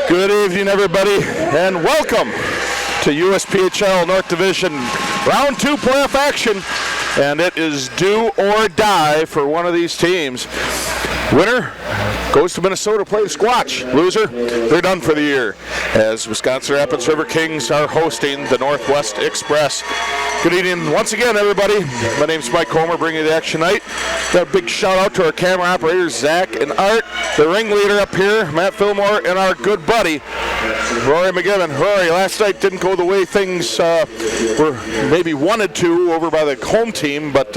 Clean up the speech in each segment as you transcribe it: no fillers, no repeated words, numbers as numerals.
Good evening, everybody, and welcome to USPHL North Division Round 2 playoff action. And it is do or die for one of these teams. Winner goes to Minnesota, play the Squatch. Loser, they're done for the year. As Wisconsin Rapids Riverkings are hosting the Northwest Express. Good evening once again, everybody. My name's Mike Comer, bringing you the action tonight. Got a big shout out to our camera operators, Zach and Art, the ringleader up here, Matt Fillmore, and our good buddy, Rory McGibbon. Rory, last night didn't go the way things were maybe wanted to over by the home team, but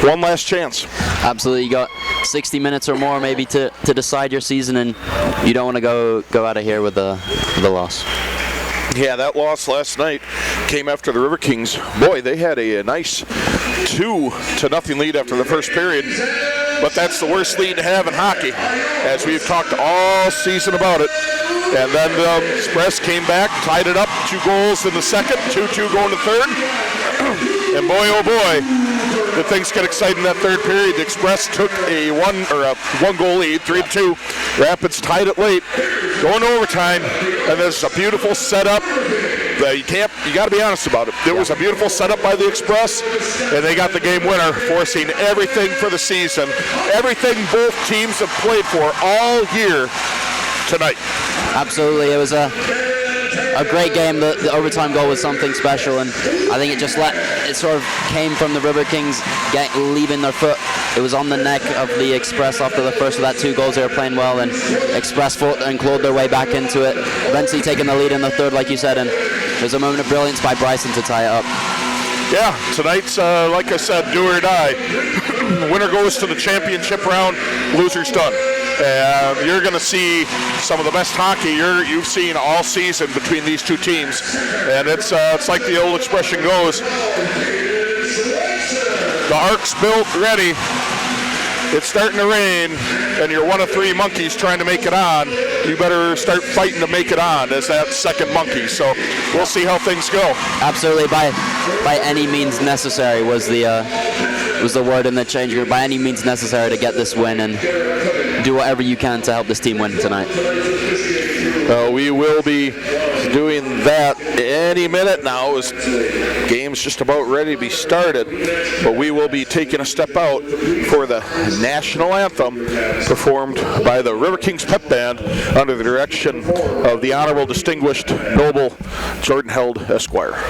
one last chance. Absolutely, you got 60 minutes or more maybe to decide your season, and you don't want to go out of here with the loss. Yeah, that loss last night came after the Riverkings. Boy, they had a nice 2-0 lead after the first period, but that's the worst lead to have in hockey, as we've talked all season about it. And then the Express came back, tied it up, 2 goals in the second, 2-2 going to third. And boy, oh boy, the things get exciting in that third period. The Express took a one-goal lead, 3-2. Rapids tied it late, going to overtime, and there's a beautiful setup. You got to be honest about it. It was a beautiful setup by the Express, and they got the game winner, forcing everything for the season, everything both teams have played for all year tonight. Absolutely, it was a great game. The overtime goal was something special, and I think it sort of came from the Riverkings leaving their foot. It was on the neck of the Express after the first of that 2 goals. They were playing well, and Express fought and clawed their way back into it, eventually taking the lead in the third, like you said, and it was a moment of brilliance by Bryson to tie it up. Yeah, tonight's, like I said, do or die. Winner goes to the championship round, loser's done. You're going to see some of the best hockey you've seen all season between these two teams, and it's like the old expression goes, the ark's built, ready, it's starting to rain, and you're one of 3 monkeys trying to make it on. You better start fighting to make it on as that second monkey. So we'll see how things go. Absolutely, by any means necessary was the word in the change room. By any means necessary to get this win, and do whatever you can to help this team win tonight. We will be doing that any minute now, as game's just about ready to be started, but we will be taking a step out for the national anthem performed by the Riverkings Pep Band under the direction of the Honorable Distinguished Noble Jordan Held, Esquire.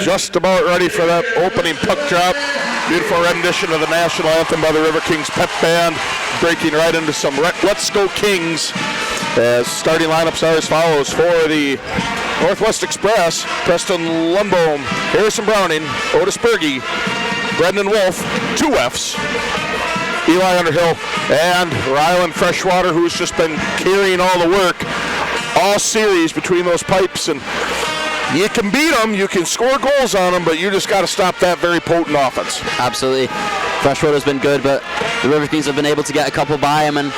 Just about ready for that opening puck drop. Beautiful rendition of the national anthem by the Riverkings Pep Band, breaking right into some Let's Go Kings. As starting lineups are as follows for the Northwest Express: Preston Lundbohm, Harrison Browning, Otis Berge, Brendan Wolf, 2 Fs, Eli Underhill, and Rylan Freshwater, who's just been carrying all the work all series between those pipes. And you can beat them, you can score goals on them, but you just got to stop that very potent offense. Absolutely. Freshwater's been good, but the Riverkings have been able to get a couple by him, and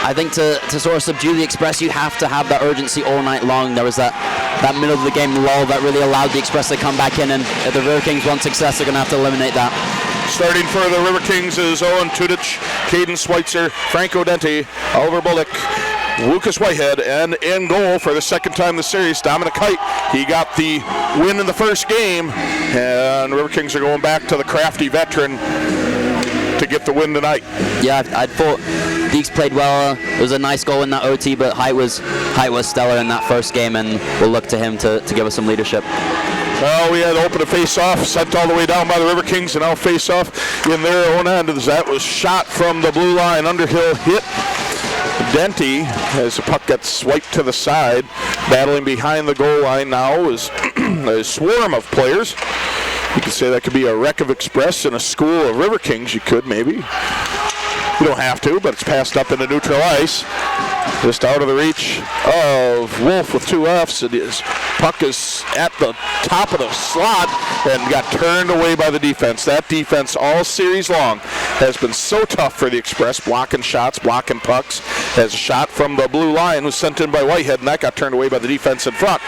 I think to sort of subdue the Express, you have to have that urgency all night long. There was that middle of the game lull that really allowed the Express to come back in, and if the Riverkings want success, they're going to have to eliminate that. Starting for the Riverkings is Owen Tudich, Caden Schweitzer, Franco Dente, Oliver Bullock, Lucas Whitehead, and in goal for the second time this series, Dominic Height. He got the win in the first game, and the Riverkings are going back to the crafty veteran to get the win tonight. Yeah, I thought Deeks played well. It was a nice goal in that OT, but Height was stellar in that first game, and we'll look to him to give us some leadership. Well, we had to open a face-off, sent all the way down by the Riverkings, and now face-off in their own end. That was shot from the blue line. Underhill hit Dente as the puck gets swiped to the side. Battling behind the goal line now is a swarm of players. You could say that could be a wreck of Express and a school of Riverkings. You could maybe. You don't have to, but it's passed up into neutral ice. Just out of the reach of Wolf with 2 Fs. His puck is at the top of the slot and got turned away by the defense. That defense all series long has been so tough for the Express, blocking shots, blocking pucks. As a shot from the blue line was sent in by Whitehead, and that got turned away by the defense in front.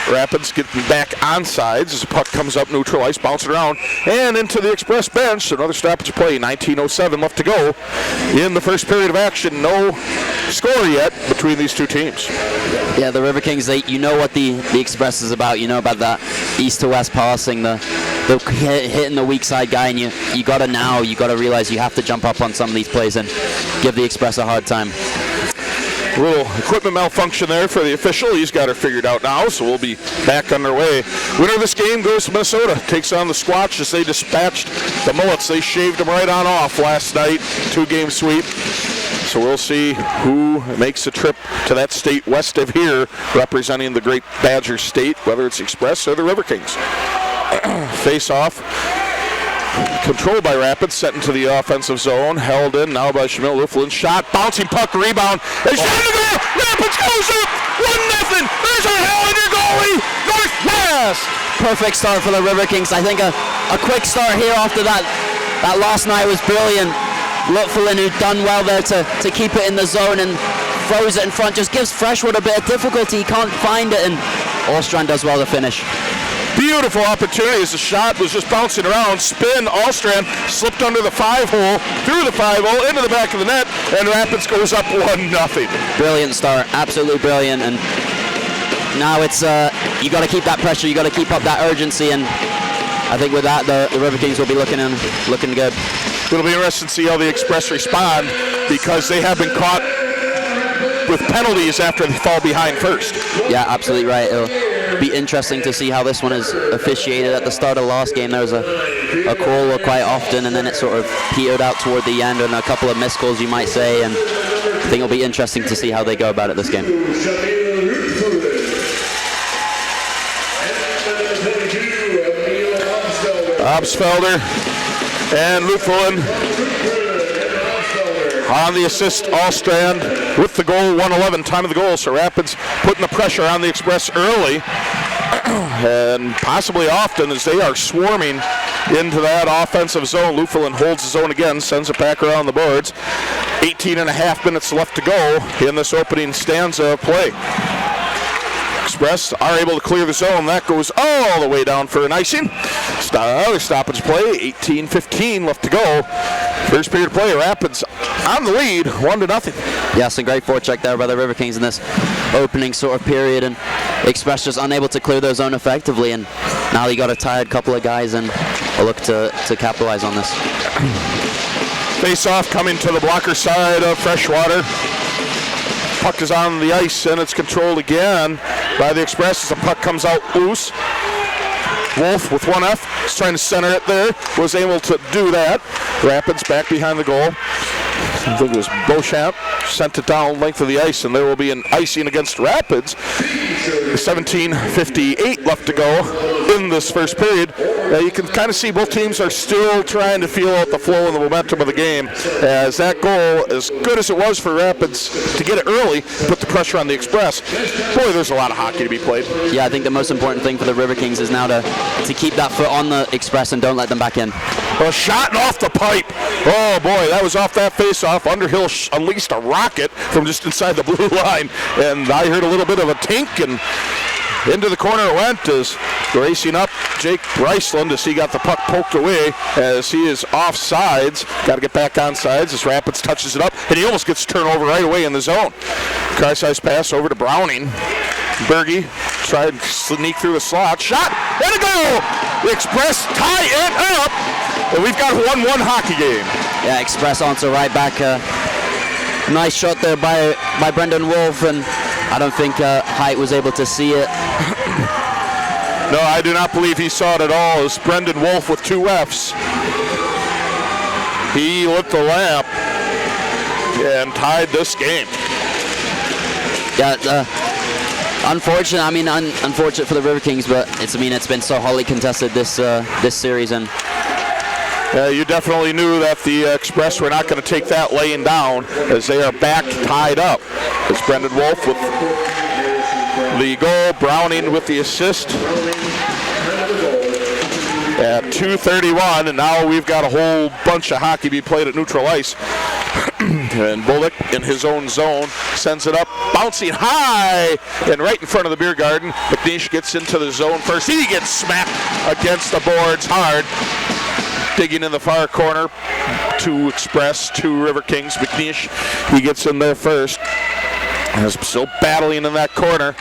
Rapids getting back onsides as the puck comes up neutral ice, bouncing around, and into the Express bench. Another stoppage play, 19:07 left to go in the first period of action. No score yet between these two teams. Yeah, the Riverkings, you know what the Express is about. You know about that east to west passing, the hitting the weak side guy, and you gotta realize you have to jump up on some of these plays and give the Express a hard time. A little equipment malfunction there for the official. He's got her figured out now, so we'll be back underway. Winner of this game goes to Minnesota. Takes on the Squatch as they dispatched the Mullets. They shaved them right on off last night. 2-game sweep. So we'll see who makes the trip to that state west of here, representing the great Badger State, whether it's Express or the Riverkings. Face off. Controlled by Rapids, set into the offensive zone, held in now by Shamil Luflin. Shot, bouncing puck, rebound, and shot in the goal! Rapids goes up! 1-0! There's a Hallinger goalie! North pass! Perfect start for the Riverkings. I think a quick start here after that last night was brilliant. Luflin, who'd done well there to keep it in the zone and throws it in front, just gives Freshwood a bit of difficulty. He can't find it, and Allstrand does well to finish. Beautiful opportunity as the shot was just bouncing around. Spin, Allstrand slipped under the 5-hole, through the 5-hole, into the back of the net, and Rapids goes up 1-0. Brilliant start, absolutely brilliant. And now it's you got to keep that pressure, you got to keep up that urgency, and I think with that the Riverkings will be looking good. It'll be interesting to see how the Express respond, because they have been caught with penalties after they fall behind first. Yeah, absolutely right. It'll be interesting to see how this one is officiated. At the start of the last game, there was a call quite often, and then it sort of petered out toward the end, and a couple of missed calls, you might say, and I think it'll be interesting to see how they go about it this game. Obsfelder and Luflin on the assist. Allstrand with the goal, 1:11 time of the goal. So Rapids putting the pressure on the Express early and possibly often as they are swarming into that offensive zone. Luflin holds the zone again, sends it back around the boards. 18.5 minutes left to go in this opening stanza of play. Express are able to clear the zone. That goes all the way down for an icing. Another stoppage play. 18:15 left to go. First period play. Rapids on the lead, 1-0. Yes, a great forecheck there by the Riverkings in this opening sort of period, and Express just unable to clear their zone effectively. And now they got a tired couple of guys, and will look to capitalize on this. Face off coming to the blocker side of Freshwater. Puck is on the ice, and it's controlled again by the Express as the puck comes out loose. Wolf with 1 F is trying to center it there, was able to do that. Rapids back behind the goal. I think it was Beauchamp sent it down length of the ice, and there will be an icing against Rapids. 17:58 left to go in this first period. You can kind of see both teams are still trying to feel out the flow and the momentum of the game, as that goal, as good as it was for Rapids to get it early, put the pressure on the Express. Boy, there's a lot of hockey to be played. Yeah, I think the most important thing for the Riverkings is now to keep that foot on the Express and don't let them back in. A shot off the pipe. Oh boy, that was off that face-off. Underhill unleashed a rocket from just inside the blue line, and I heard a little bit of a tink, and Into the corner it went as racing up Jake Bryceland as he got the puck poked away as he is offsides. Got to get back on sides as Rapids touches it up, and he almost gets turned over right away in the zone. Car-size pass over to Browning. Berge tried to sneak through the slot. Shot, and a goal! The Express tie it up, and we've got a 1-1 hockey game. Yeah, Express onto right back. Nice shot there by Brendan Wolf, and I don't think Height was able to see it. No, I do not believe he saw it at all. It's Brendan Wolf with 2 Fs. He lit the lamp and tied this game. Yeah, unfortunate. I mean, unfortunate for the Riverkings, but it's been so hotly contested this series, and you definitely knew that the Express were not going to take that laying down as they are back tied up. It's Brendan Wolf with the goal, Browning with the assist at 2:31, and now we've got a whole bunch of hockey be played at neutral ice. And Bullock in his own zone sends it up, bouncing high and right in front of the beer garden. McNeish gets into the zone first. He gets smacked against the boards hard. Digging in the far corner to Express, to Riverkings. McNeish, he gets in there first. Still battling in that corner.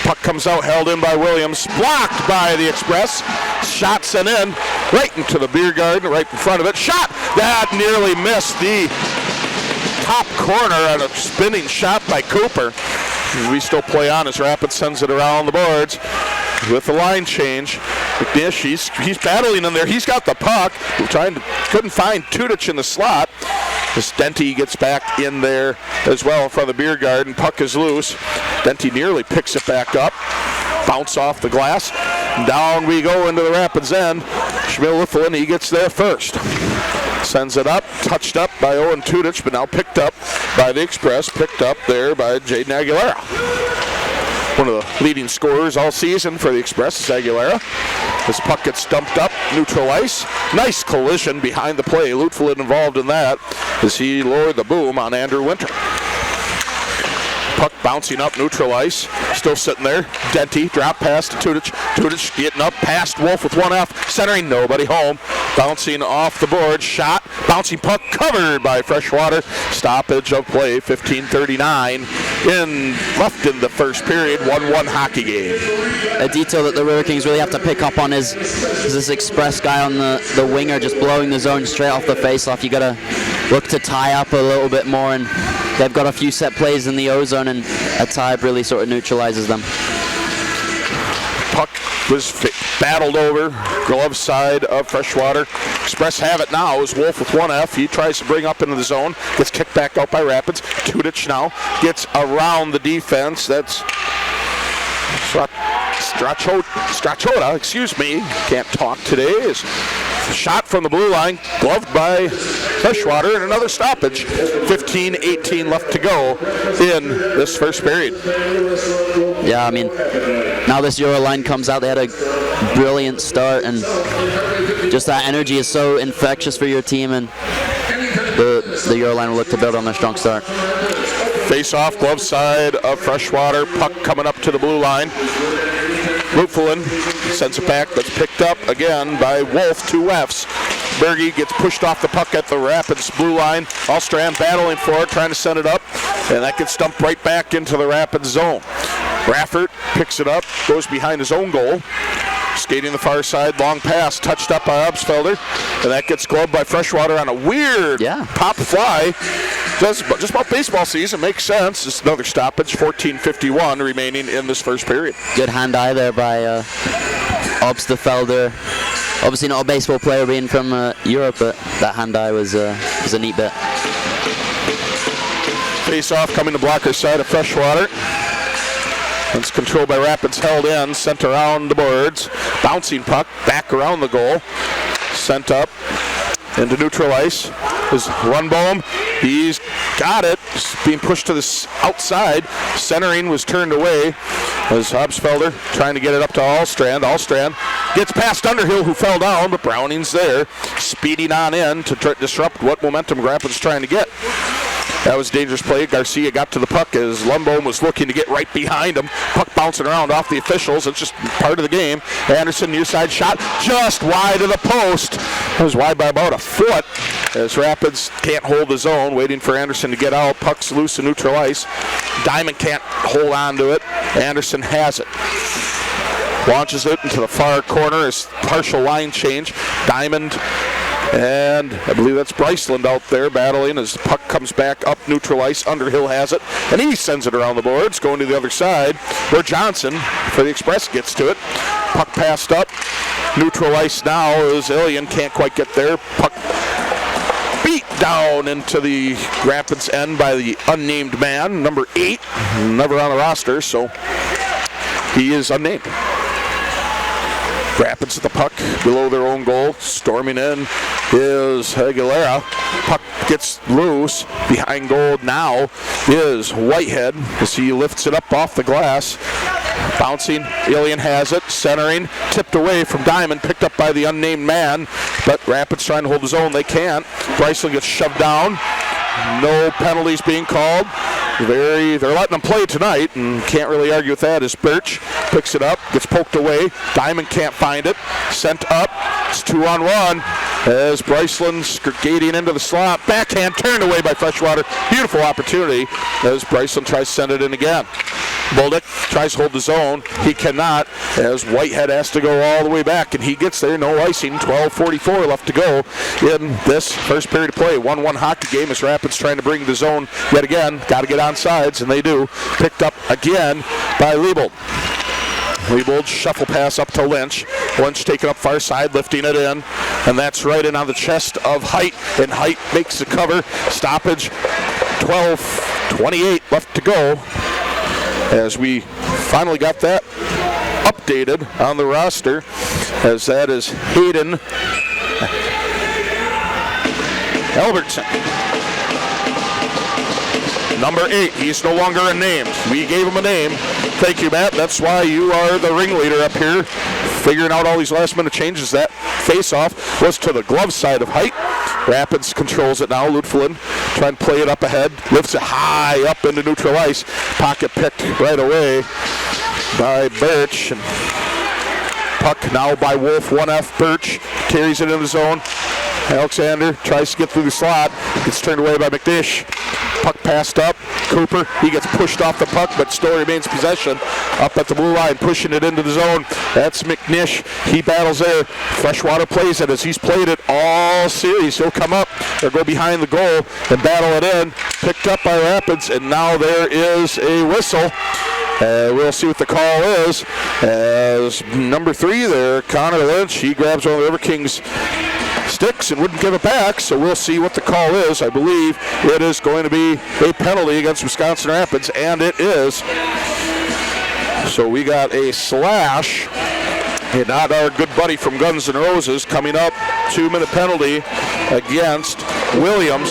Puck comes out, held in by Williams. Blocked by the Express. Shot sent in right into the beer garden, right in front of it. Shot! That nearly missed the top corner on a spinning shot by Cooper. We still play on as Rapids sends it around the boards with the line change. McNish, he's battling in there. He's got the puck. Couldn't find Tudich in the slot. This Denty gets back in there as well in front of the beer garden. Puck is loose. Denty nearly picks it back up. Bounce off the glass. Down we go into the Rapids end. Schmidt-Lithlin, he gets there first. Sends it up, touched up by Owen Tudich, but now picked up by the Express, picked up there by Jaden Aguilera. One of the leading scorers all season for the Express is Aguilera. This puck gets dumped up, neutral ice. Nice collision behind the play. Lutfelin involved in that as he lowered the boom on Andrew Winter. Puck bouncing up, neutral ice. Still sitting there. Denty, drop pass to Tudich. Tudich getting up past Wolf with 1F. Centering, nobody home. Bouncing off the board. Shot. Bouncing puck covered by Freshwater. Stoppage of play, 15:39 left in the first period. 1-1 hockey game. A detail that the Riverkings really have to pick up on is this Express guy on the winger just blowing the zone straight off the faceoff. You got to look to tie up a little bit more, and they've got a few set plays in the O-zone, and a tie really sort of neutralizes them. Puck was battled over, glove side of Freshwater. Express have it now as Wolf with 1F. He tries to bring up into the zone, gets kicked back out by Rapids. Tudich now gets around the defense. That's Strachota, excuse me, can't talk today. Is shot from the blue line, gloved by Freshwater, and another stoppage. 15:18 left to go in this first period. Yeah, I mean, now this Euro line comes out. They had a brilliant start, and just that energy is so infectious for your team, and the Euro line will look to build on their strong start. Face off, glove side of Freshwater. Puck coming up to the blue line. Lutfelin sends it back, that's picked up again by Wolf, 2 Fs. Berge gets pushed off the puck at the Rapids blue line. Allstrand battling for it, trying to send it up, and that gets dumped right back into the Rapids zone. Raffert picks it up, goes behind his own goal. Skating the far side, long pass, touched up by Obsfelder, and that gets gloved by Freshwater on a weird pop fly. Just about baseball season, makes sense. It's another stoppage, 14:51 remaining in this first period. Good hand-eye there by Obsfelder. Obviously not a baseball player being from Europe, but that hand-eye was a neat bit. Face-off coming to blocker side of Freshwater. It's controlled by Rapids, held in, sent around the boards. Bouncing puck, back around the goal. Sent up into neutral ice. Is Runbohm, he's got it. It's being pushed to the outside. Centering was turned away. As Obsfelder trying to get it up to Allstrand. Allstrand gets past Underhill, who fell down, but Browning's there, speeding on in to disrupt what momentum Rapids trying to get. That was a dangerous play. Garcia got to the puck as Lundbohm was looking to get right behind him. Puck bouncing around off the officials. It's just part of the game. Anderson, near side shot, just wide of the post. It was wide by about a foot as Rapids can't hold the zone, waiting for Anderson to get out. Puck's loose in neutral ice. Diamond can't hold on to it. Anderson has it. Launches it into the far corner as partial line change. Diamond and I believe that's Bryceland out there battling as the puck comes back up neutral ice. Underhill has it, and he sends it around the boards, going to the other side where Johnson for the Express gets to it. Puck passed up. Neutral ice now as Alien can't quite get there. Puck beat down into the Rapids end by the unnamed man, number 8, never on the roster, so he is unnamed. Rapids at the puck below their own goal. Storming in is Aguilera. Puck gets loose. Behind goal now is Whitehead as he lifts it up off the glass. Bouncing, Alien has it, centering, tipped away from Diamond, picked up by the unnamed man, but Rapids trying to hold his own. They can't. Bryceland gets shoved down. No penalties being called. They're letting them play tonight, and can't really argue with that as Birch picks it up, gets poked away. Diamond can't find it. Sent up. It's 2-on-1 as Bryceland skating into the slot. Backhand turned away by Freshwater. Beautiful opportunity as Bryceland tries to send it in again. Bolduc tries to hold the zone. He cannot as Whitehead has to go all the way back, and he gets there. No icing. 12:44 left to go in this first period of play. 1-1 hockey game as Rapids trying to bring the zone yet again. Got to get on sides, and they do. Picked up again by Liebold. Liebold shuffle pass up to Lynch. Lynch taking up far side, lifting it in, and that's right in on the chest of Height, and Height makes the cover. Stoppage. 12:28 left to go as we finally got that updated on the roster, as that is Hayden Albertson. Number 8, he's no longer unnamed. We gave him a name. Thank you, Matt. That's why you are the ringleader up here, figuring out all these last-minute changes. That face-off was to the glove side of Height. Rapids controls it now. Lutfelin trying to play it up ahead. Lifts it high up into neutral ice. Pocket picked right away by Birch. And puck now by Wolf. 1F. Birch carries it in the zone. Alexander tries to get through the slot. Gets turned away by McNish. Puck passed up. Cooper, he gets pushed off the puck, but still remains possession. Up at the blue line, pushing it into the zone. That's McNish. He battles there. Freshwater plays it as he's played it all series. He'll come up or go behind the goal and battle it in. Picked up by Rapids, and now there is a whistle. We'll see what the call is. As number 3 there, Connor Lynch, he grabs one of the Riverkings sticks and wouldn't give it back, so we'll see what the call is. I believe it is going to be a penalty against Wisconsin Rapids, and it is. So we got a slash, and not our good buddy from Guns N' Roses coming up. 2-minute penalty against Williams,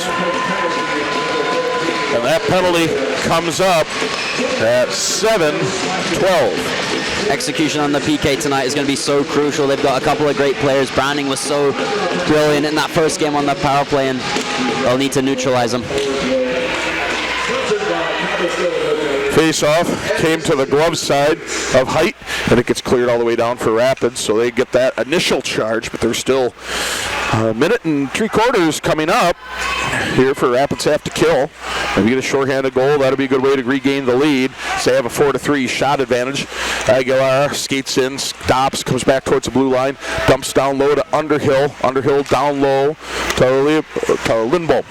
and that penalty comes up at 7:12. Execution on the PK tonight is going to be so crucial. They've got a couple of great players. Browning was so brilliant in that first game on the power play, and they'll need to neutralize him. Face-off came to the glove side of Height, and it gets cleared all the way down for Rapids, so they get that initial charge, but there's still a minute and 3/4 coming up here for Rapids have to kill. If you get a shorthanded goal, that'll be a good way to regain the lead. So they have a 4-3 shot advantage. Aguilar skates in, stops, comes back towards the blue line, dumps down low to Underhill. Underhill down low to Lindbohm.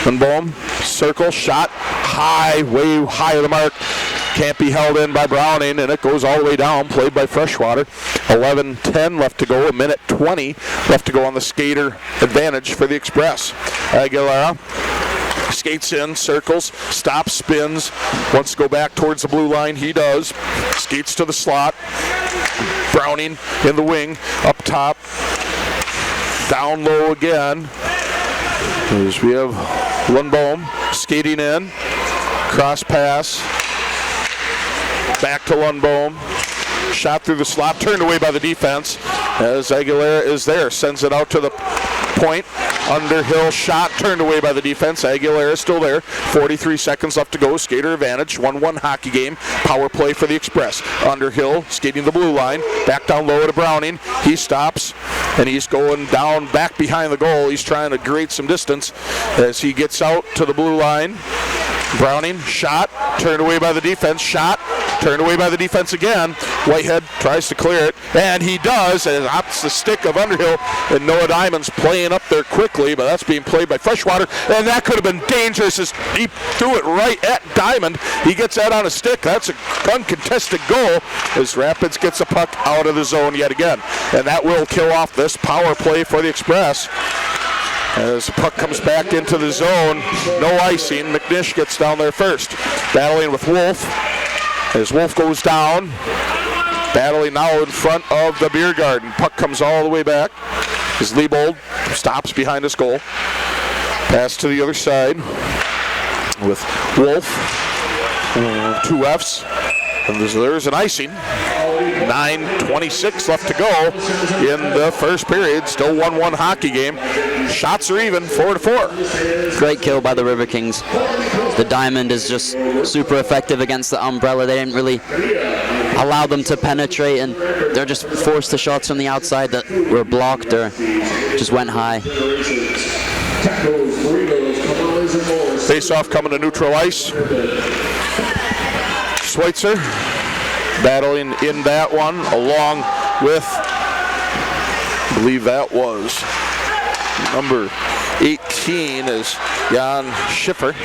Lindbohm, circle, shot, high, way high of the mark. Can't be held in by Browning, and it goes all the way down, played by Freshwater. 11:10 left to go, 1:20 left to go on the skater advantage for the Express. Aguilera skates in, circles, stops, spins, wants to go back towards the blue line. He does. Skates to the slot. Browning in the wing, up top. Down low again. As we have Lundbohm skating in. Cross pass. Back to Lundbohm. Shot through the slot, turned away by the defense as Aguilera is there. Sends it out to the point. Underhill shot turned away by the defense. Aguilera still there. 43 seconds left to go. Skater advantage. 1-1 hockey game. Power play for the Express. Underhill skating the blue line. Back down low to Browning. He stops and he's going down back behind the goal. He's trying to create some distance as he gets out to the blue line. Browning, shot, turned away by the defense, shot, turned away by the defense again. Whitehead tries to clear it, and he does, and opts the stick of Underhill, and Noah Diamond's playing up there quickly, but that's being played by Freshwater, and that could have been dangerous as he threw it right at Diamond. He gets that on a stick. That's an uncontested goal as Rapids gets the puck out of the zone yet again, and that will kill off this power play for the Express. As the puck comes back into the zone, no icing. McNish gets down there first. Battling with Wolf. As Wolf goes down, battling now in front of the beer garden. Puck comes all the way back. As Liebold stops behind his goal. Pass to the other side with Wolf. 2 Fs. And there's an icing. 9:26 left to go in the first period. Still 1-1 hockey game. Shots are even, 4-4. Great kill by the Riverkings. The Diamond is just super effective against the umbrella. They didn't really allow them to penetrate, and they're just forced to shots from the outside that were blocked or just went high. Face-off coming to neutral ice. Schweitzer battling in that one along with, I believe that was number 18 is Jan Schiffer.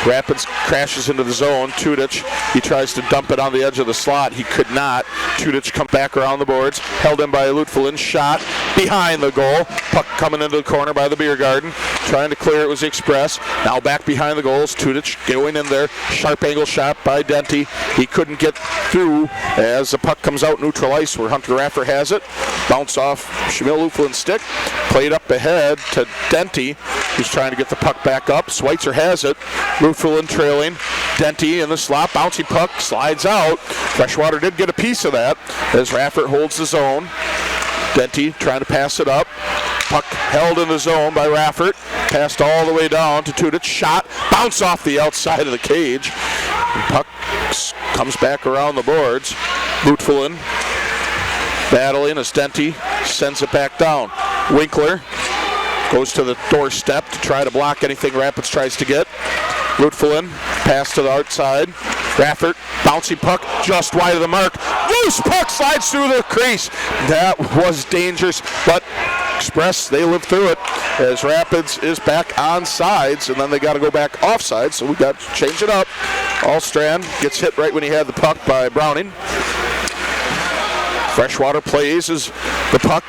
Rapids crashes into the zone. Tudich, he tries to dump it on the edge of the slot. He could not. Tudich comes back around the boards. Held in by Lutfelin. Shot behind the goal. Puck coming into the corner by the beer garden. Trying to clear it was the Express. Now back behind the goals. Tudich going in there. Sharp angle shot by Denty. He couldn't get through as the puck comes out neutral ice where Hunter Raffer has it. Bounce off Shamil Lutfelin's stick. Played up ahead to Denty. He's trying to get the puck back up. Schweitzer has it. Lutfelin trailing. Denty in the slot. Bouncy puck slides out. Freshwater did get a piece of that as Raffert holds the zone. Denty trying to pass it up. Puck held in the zone by Raffert. Passed all the way down to Tudich. Shot. Bounce off the outside of the cage. And puck comes back around the boards. Lutfelin battling as Denty sends it back down. Winkler goes to the doorstep to try to block anything Rapids tries to get. Lutfelin, pass to the outside. Raffert, bouncing puck just wide of the mark. Loose puck slides through the crease. That was dangerous, but Express, they lived through it as Rapids is back on sides, and then they got to go back off sides, so we got to change it up. Allstrand gets hit right when he had the puck by Browning. Freshwater plays as the puck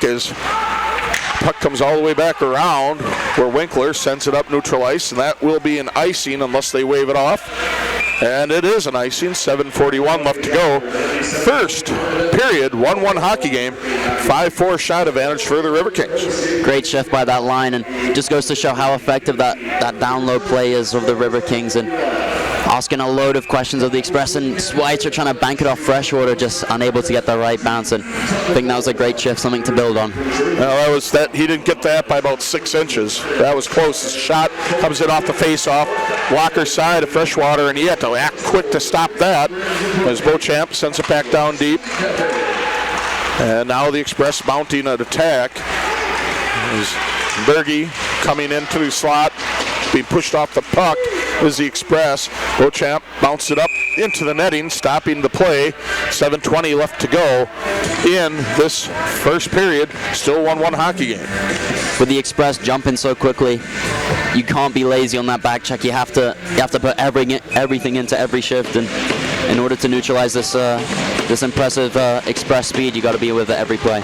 comes all the way back around where Winkler sends it up neutral ice, and that will be an icing unless they wave it off. And it is an icing. 7:41 left to go. First period, 1-1 hockey game. 5-4 shot advantage for the Riverkings. Great shift by that line, and just goes to show how effective that down low play is of the Riverkings, and asking a load of questions of the Express, and Schweitzer trying to bank it off Freshwater, just unable to get the right bounce, and I think that was a great shift, something to build on. Well, he didn't get that by about 6 inches. That was close. The shot comes in off the face-off. Blocker side of Freshwater, and he had to act quick to stop that as Beauchamp sends it back down deep. And now the Express mounting an attack. As Berge coming into the slot, being pushed off the puck is the Express. Beauchamp bounced it up into the netting, stopping the play. 7:20 left to go in this first period. Still 1-1 hockey game. With the Express jumping so quickly, you can't be lazy on that back check. You have to put everything into every shift, and in order to neutralize this impressive Express speed, you got to be with it every play.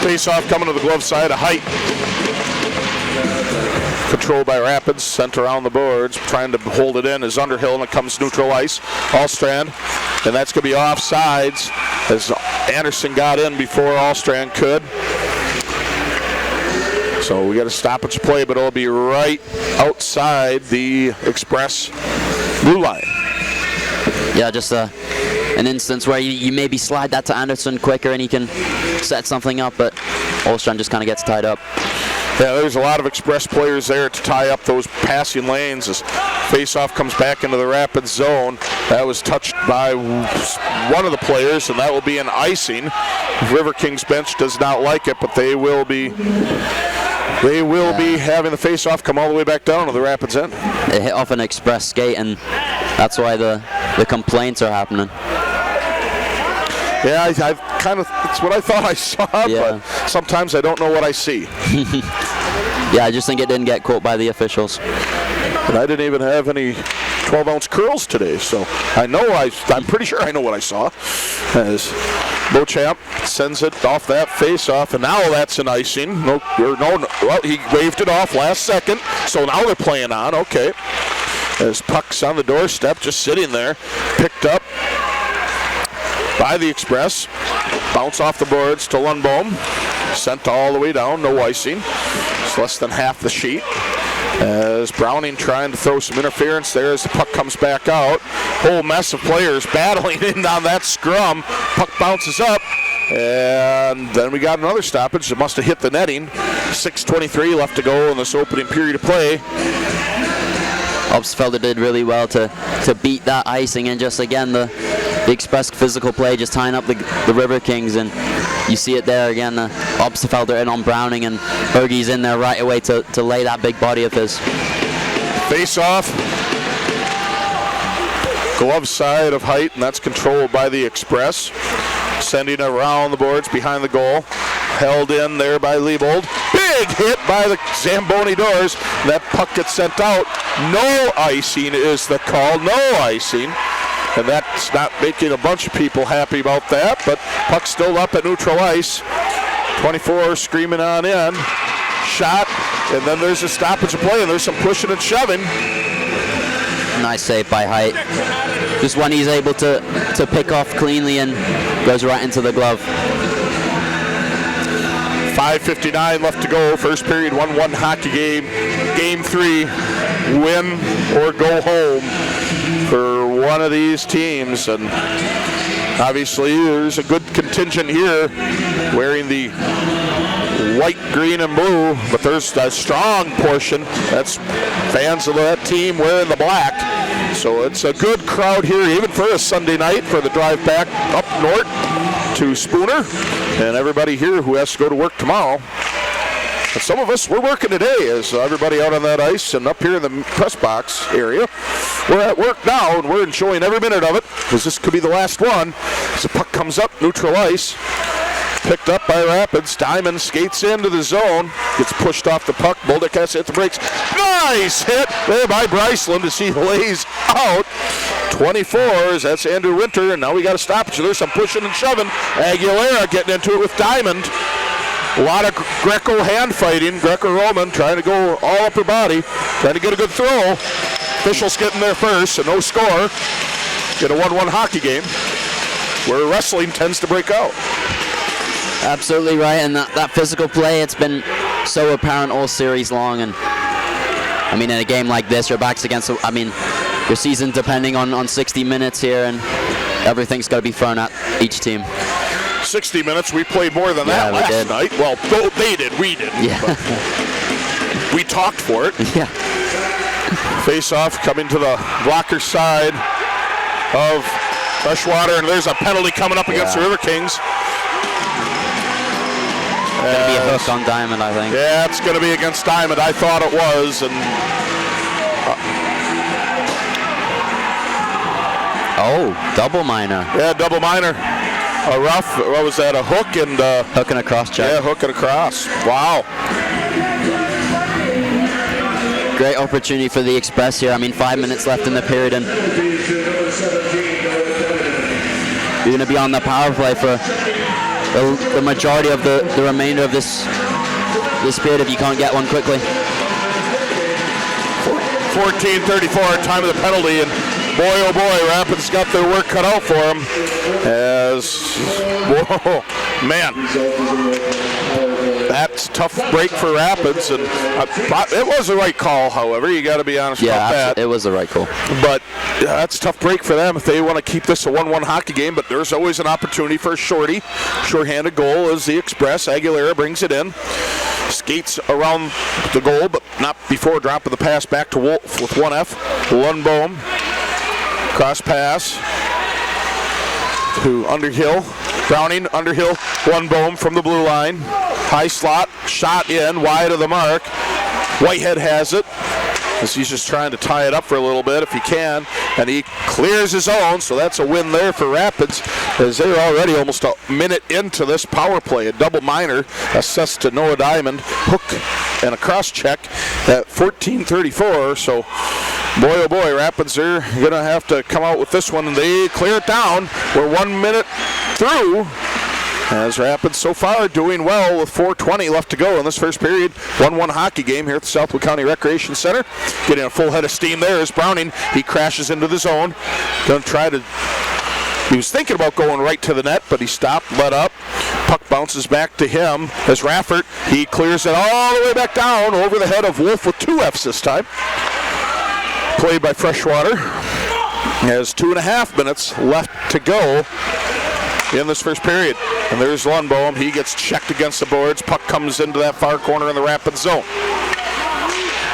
Face-off coming to the glove side, a height. Controlled by Rapids, sent around the boards, trying to hold it in as Underhill, and it comes neutral ice. Allstrand, and that's going to be offsides as Anderson got in before Allstrand could. So we got a stoppage play, but it'll be right outside the Express blue line. Yeah, just an instance where you maybe slide that to Anderson quicker and he can set something up, but Allstrand just kind of gets tied up. Yeah, there's a lot of Express players there to tie up those passing lanes as face-off comes back into the Rapids zone. That was touched by one of the players, and that will be an icing. Riverkings bench does not like it, but they will be having the face-off come all the way back down to the Rapids end. It hit off an Express skate, and that's why the complaints are happening. Yeah, I've kind of, it's what I thought I saw, but sometimes I don't know what I see. Yeah, I just think it didn't get caught by the officials. And I didn't even have any 12-ounce curls today, so I'm pretty sure I know what I saw. As Beauchamp sends it off that face-off, and now that's an icing. Well, he waved it off last second, so now they're playing on. Okay. As puck's on the doorstep, just sitting there, picked up by the Express, bounce off the boards to Lundbohm, sent all the way down, no icing. It's less than half the sheet. As Browning trying to throw some interference there as the puck comes back out. Whole mess of players battling in on that scrum. Puck bounces up, and then we got another stoppage. It must have hit the netting. 6:23 left to go in this opening period of play. Obstfelder did really well to beat that icing, and just again the Express physical play just tying up the Riverkings, and you see it there again. Obstfelder in on Browning, and Bergie's in there right away to lay that big body of his. Face off. Glove side of height, and that's controlled by the Express. Sending around the boards behind the goal. Held in there by Liebold. Big hit by the Zamboni doors. That puck gets sent out. No icing is the call. No icing. And that's not making a bunch of people happy about that, but puck's still up at neutral ice. 24 screaming on in. Shot, and then there's a stoppage of play, and there's some pushing and shoving. Nice save by Height. Just one he's able to pick off cleanly and goes right into the glove. 5:59 left to go. First period, 1-1 hockey game. Game 3, win or go home for one of these teams. And obviously there's a good contingent here wearing the white, green, and blue, but there's a strong portion that's fans of that team wearing the black. So it's a good crowd here, even for a Sunday night, for the drive back up north to Spooner, and everybody here who has to go to work tomorrow. And some of us, we're working today, as everybody out on that ice and up here in the press box area. We're at work now, and we're enjoying every minute of it, because this could be the last one. As the puck comes up, neutral ice. Picked up by Rapids. Diamond skates into the zone. Gets pushed off the puck. Bolduc has to hit the brakes. Nice hit there by Bryceland as he lays out. 24s, that's Andrew Winter, and now we got a stoppage. There's some pushing and shoving. Aguilera getting into it with Diamond. A lot of Greco hand fighting. Greco-Roman trying to go all upper body. Trying to get a good throw. Officials getting there first, so no score. Get a 1-1 hockey game where wrestling tends to break out. Absolutely right, and that physical play, it's been so apparent all series long. And I mean, in a game like this, your back's against, I mean, your season depending on 60 minutes here, and everything's got to be thrown at each team. 60 minutes, we played more than that last night. Well, they did, we didn't. Yeah. We talked for it. Yeah. Face-off coming to the blocker side of Freshwater, and there's a penalty coming up against the Riverkings. Going to be a hook on Diamond, I think. Yeah, it's going to be against Diamond. I thought it was, and double minor. Yeah, double minor. A rough. What was that? A hook and hook and a cross check. Yeah, hook and a cross. Wow. Great opportunity for the Express here. I mean, 5 minutes left in the period, and you're going to be on the power play for the majority of the remainder of this period if you can't get one quickly. 14:34, time of the penalty, and boy, oh boy, Rapids got their work cut out for them. Whoa, man. That's a tough break for Rapids, and it was the right call, however. You got to be honest about that. Yeah, it was the right call. But that's a tough break for them if they want to keep this a 1-1 hockey game, but there's always an opportunity for a shorthanded goal as the Express. Aguilera brings it in, skates around around the goal, but not before dropping the pass back to Wolf with 1F. Lundbohm, cross pass to Underhill. Browning, Underhill, Lundbohm from the blue line. High slot, shot in, wide of the mark. Whitehead has it, as he's just trying to tie it up for a little bit if he can, and he clears his own, so that's a win there for Rapids, as they're already almost a minute into this power play. A double minor assessed to Noah Diamond, hook and a cross check at 14:34, so boy oh boy, Rapids are going to have to come out with this one, and they clear it down. We're 1 minute through, as Rapids so far doing well with 4:20 left to go in this first period. 1-1 hockey game here at the Southwood County Recreation Center. Getting a full head of steam there is Browning. He crashes into the zone. Going to try to... He was thinking about going right to the net, but he stopped, let up. Puck bounces back to him as Raffert. He clears it all the way back down over the head of Wolf with 2 Fs this time. Played by Freshwater. Has 2.5 minutes left to go in this first period. And there's Lundbohm. He gets checked against the boards. Puck comes into that far corner in the Rapids zone.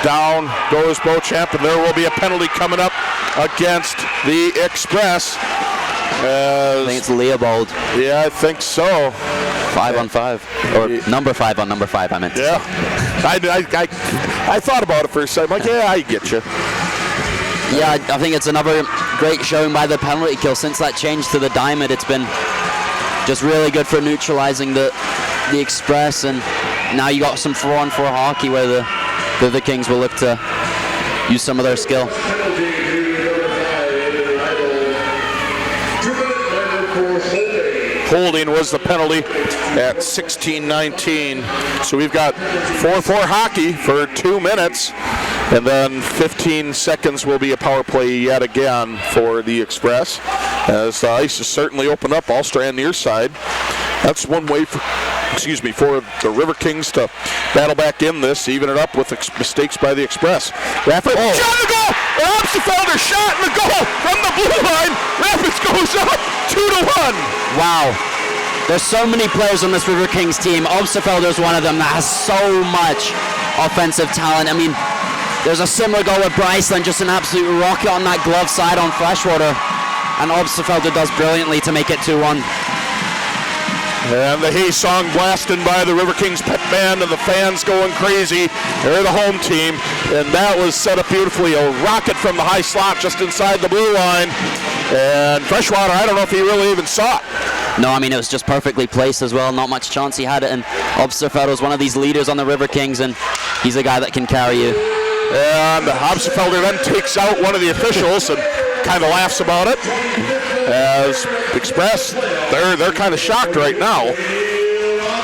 Down goes Beauchamp, and there will be a penalty coming up against the Express. I think it's Leopold. Yeah, I think so. 5 on 5. Or number 5 on number 5, I meant to say. I thought about it for a second. I'm like, yeah, I get you. Yeah, I think it's another great showing by the penalty kill. Since that change to the diamond, it's been just really good for neutralizing the Express, and now you got some 4-on-4 hockey where the Kings will look to use some of their skill. Holding was the penalty at 16:19. So we've got 4-4 hockey for 2 minutes, and then 15 seconds will be a power play yet again for the Express, as the ice is certainly opened up. Allstrand near side. That's one way for the Riverkings to battle back in this, even it up with mistakes by the Express. Rafford, shot in the goal! Obstfelder shot in the goal from the blue line. Rapids goes up 2-1. Wow. There's so many players on this Riverkings team. Obstfelder is one of them that has so much offensive talent. I mean, there's a similar goal with Bryceland, just an absolute rocket on that glove side on Freshwater. And Obstfelder does brilliantly to make it 2-1. And the Hay song blasted by the Riverkings pep band, and the fans going crazy. They're the home team, and that was set up beautifully. A rocket from the high slot just inside the blue line. And Freshwater, I don't know if he really even saw it. No, I mean, it was just perfectly placed as well. Not much chance he had it. And Obstfelder is one of these leaders on the Riverkings, and he's a guy that can carry you. And Obstfelder then takes out one of the officials and kind of laughs about it. As Express, they're kind of shocked right now,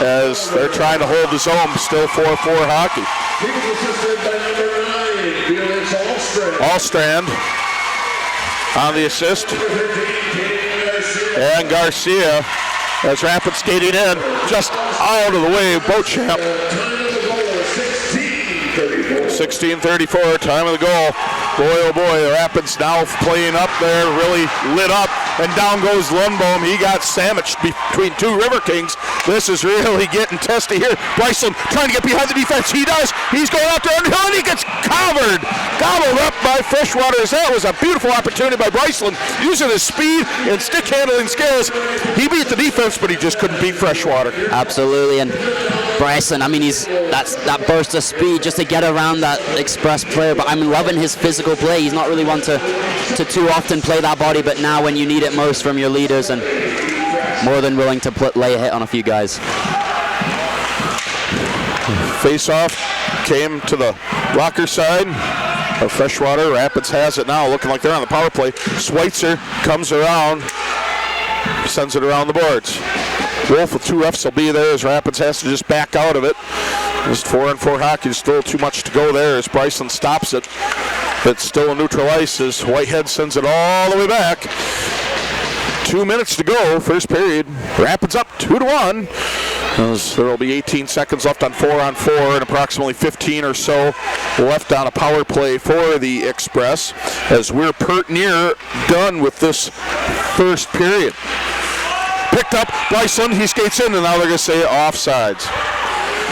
as they're trying to hold the zone. Still 4-4 hockey. Allstrand on the assist, and Garcia as Rapids skating in just out of the way. Beauchamp. 16:34, time of the goal. Boy, oh boy, the Rapids now playing up there, really lit up, and down goes Lundbohm. He got sandwiched between 2 Riverkings. This is really getting testy here. Bryceland trying to get behind the defense. He does. He's going out there, and he gets gobbled up by Freshwater. That was a beautiful opportunity by Bryceland, using his speed and stick handling skills. He beat the defense, but he just couldn't beat Freshwater. Absolutely, and Bryceland, I mean, that's that burst of speed just to get around that Express player, but I'm loving his physical play. He's not really one to too often play that body, but now when you need it most from your leaders, and more than willing to lay a hit on a few guys. Face-off came to the blocker side of Freshwater. Rapids has it now, looking like they're on the power play. Schweitzer comes around, sends it around the boards. Wolf with 2 Fs will be there, as Rapids has to just back out of it. Just 4-on-4 hockey, still too much to go there as Bryceland stops it. It's still a neutral ice as Whitehead sends it all the way back. 2 minutes to go, first period. Rapids up 2-1. There will be 18 seconds left on 4-on-4 and approximately 15 or so left on a power play for the Express, as we're pert near done with this first period. Picked up Bryceland, he skates in, and now they're going to say offsides.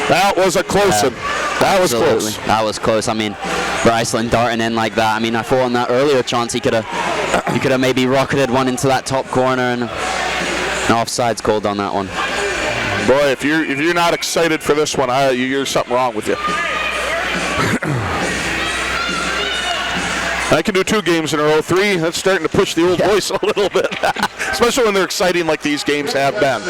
That was a close one. That was close. That was close. I mean, Bryceland darting in like that. I mean, I thought on that earlier chance he could have maybe rocketed one into that top corner, and an offside's called on that one. Boy, if you're not excited for this one, there's something wrong with you. I can do 2 games in a row. 3, that's starting to push the old voice a little bit, especially when they're exciting like these games have been.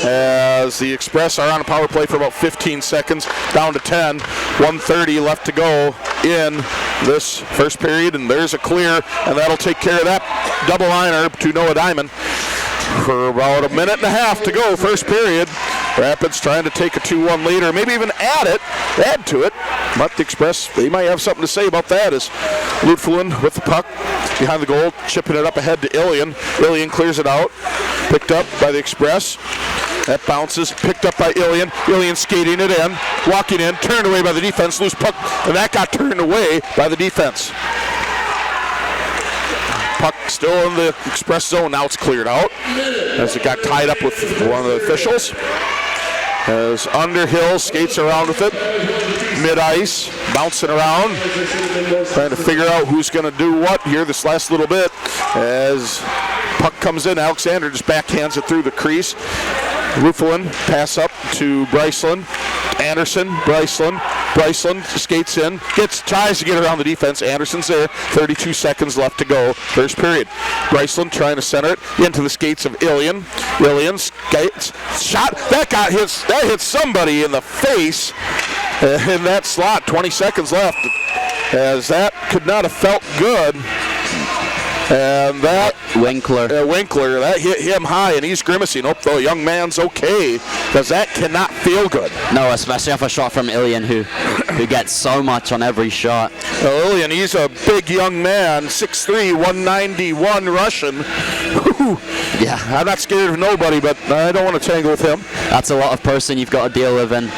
As the Express are on a power play for about 15 seconds, down to 10, 1:30 left to go in this first period, and there's a clear, and that'll take care of that double liner to Noah Diamond. For about a minute and a half to go, first period. Rapids trying to take a 2-1 lead, or maybe even add to it. But the Express, they might have something to say about that, as Lutfelin with the puck behind the goal, chipping it up ahead to Ilian. Ilian clears it out, picked up by the Express. That bounces, picked up by Ilian. Ilian skating it in, walking in, turned away by the defense, loose puck, and that got turned away by the defense. Puck still in the Express zone. Now it's cleared out as it got tied up with one of the officials. As Underhill skates around with it, mid-ice, bouncing around, trying to figure out who's going to do what here this last little bit. As puck comes in, Alexander just backhands it through the crease. Rufalin pass up to Bryceland. Anderson, Bryceland skates in, tries to get around the defense. Anderson's there, 32 seconds left to go, first period. Bryceland trying to center it into the skates of Ilian. Ilian skates, shot, that hit somebody in the face in that slot, 20 seconds left. As that could not have felt good. And that Winkler, that hit him high, and he's grimacing. Oh, the young man's okay, because that cannot feel good. No, especially off a shot from Ilian, who gets so much on every shot. Well, Ilian, he's a big young man, 6'3", 191 Russian. Yeah, I'm not scared of nobody, but I don't want to tangle with him. That's a lot of person you've got to deal with, and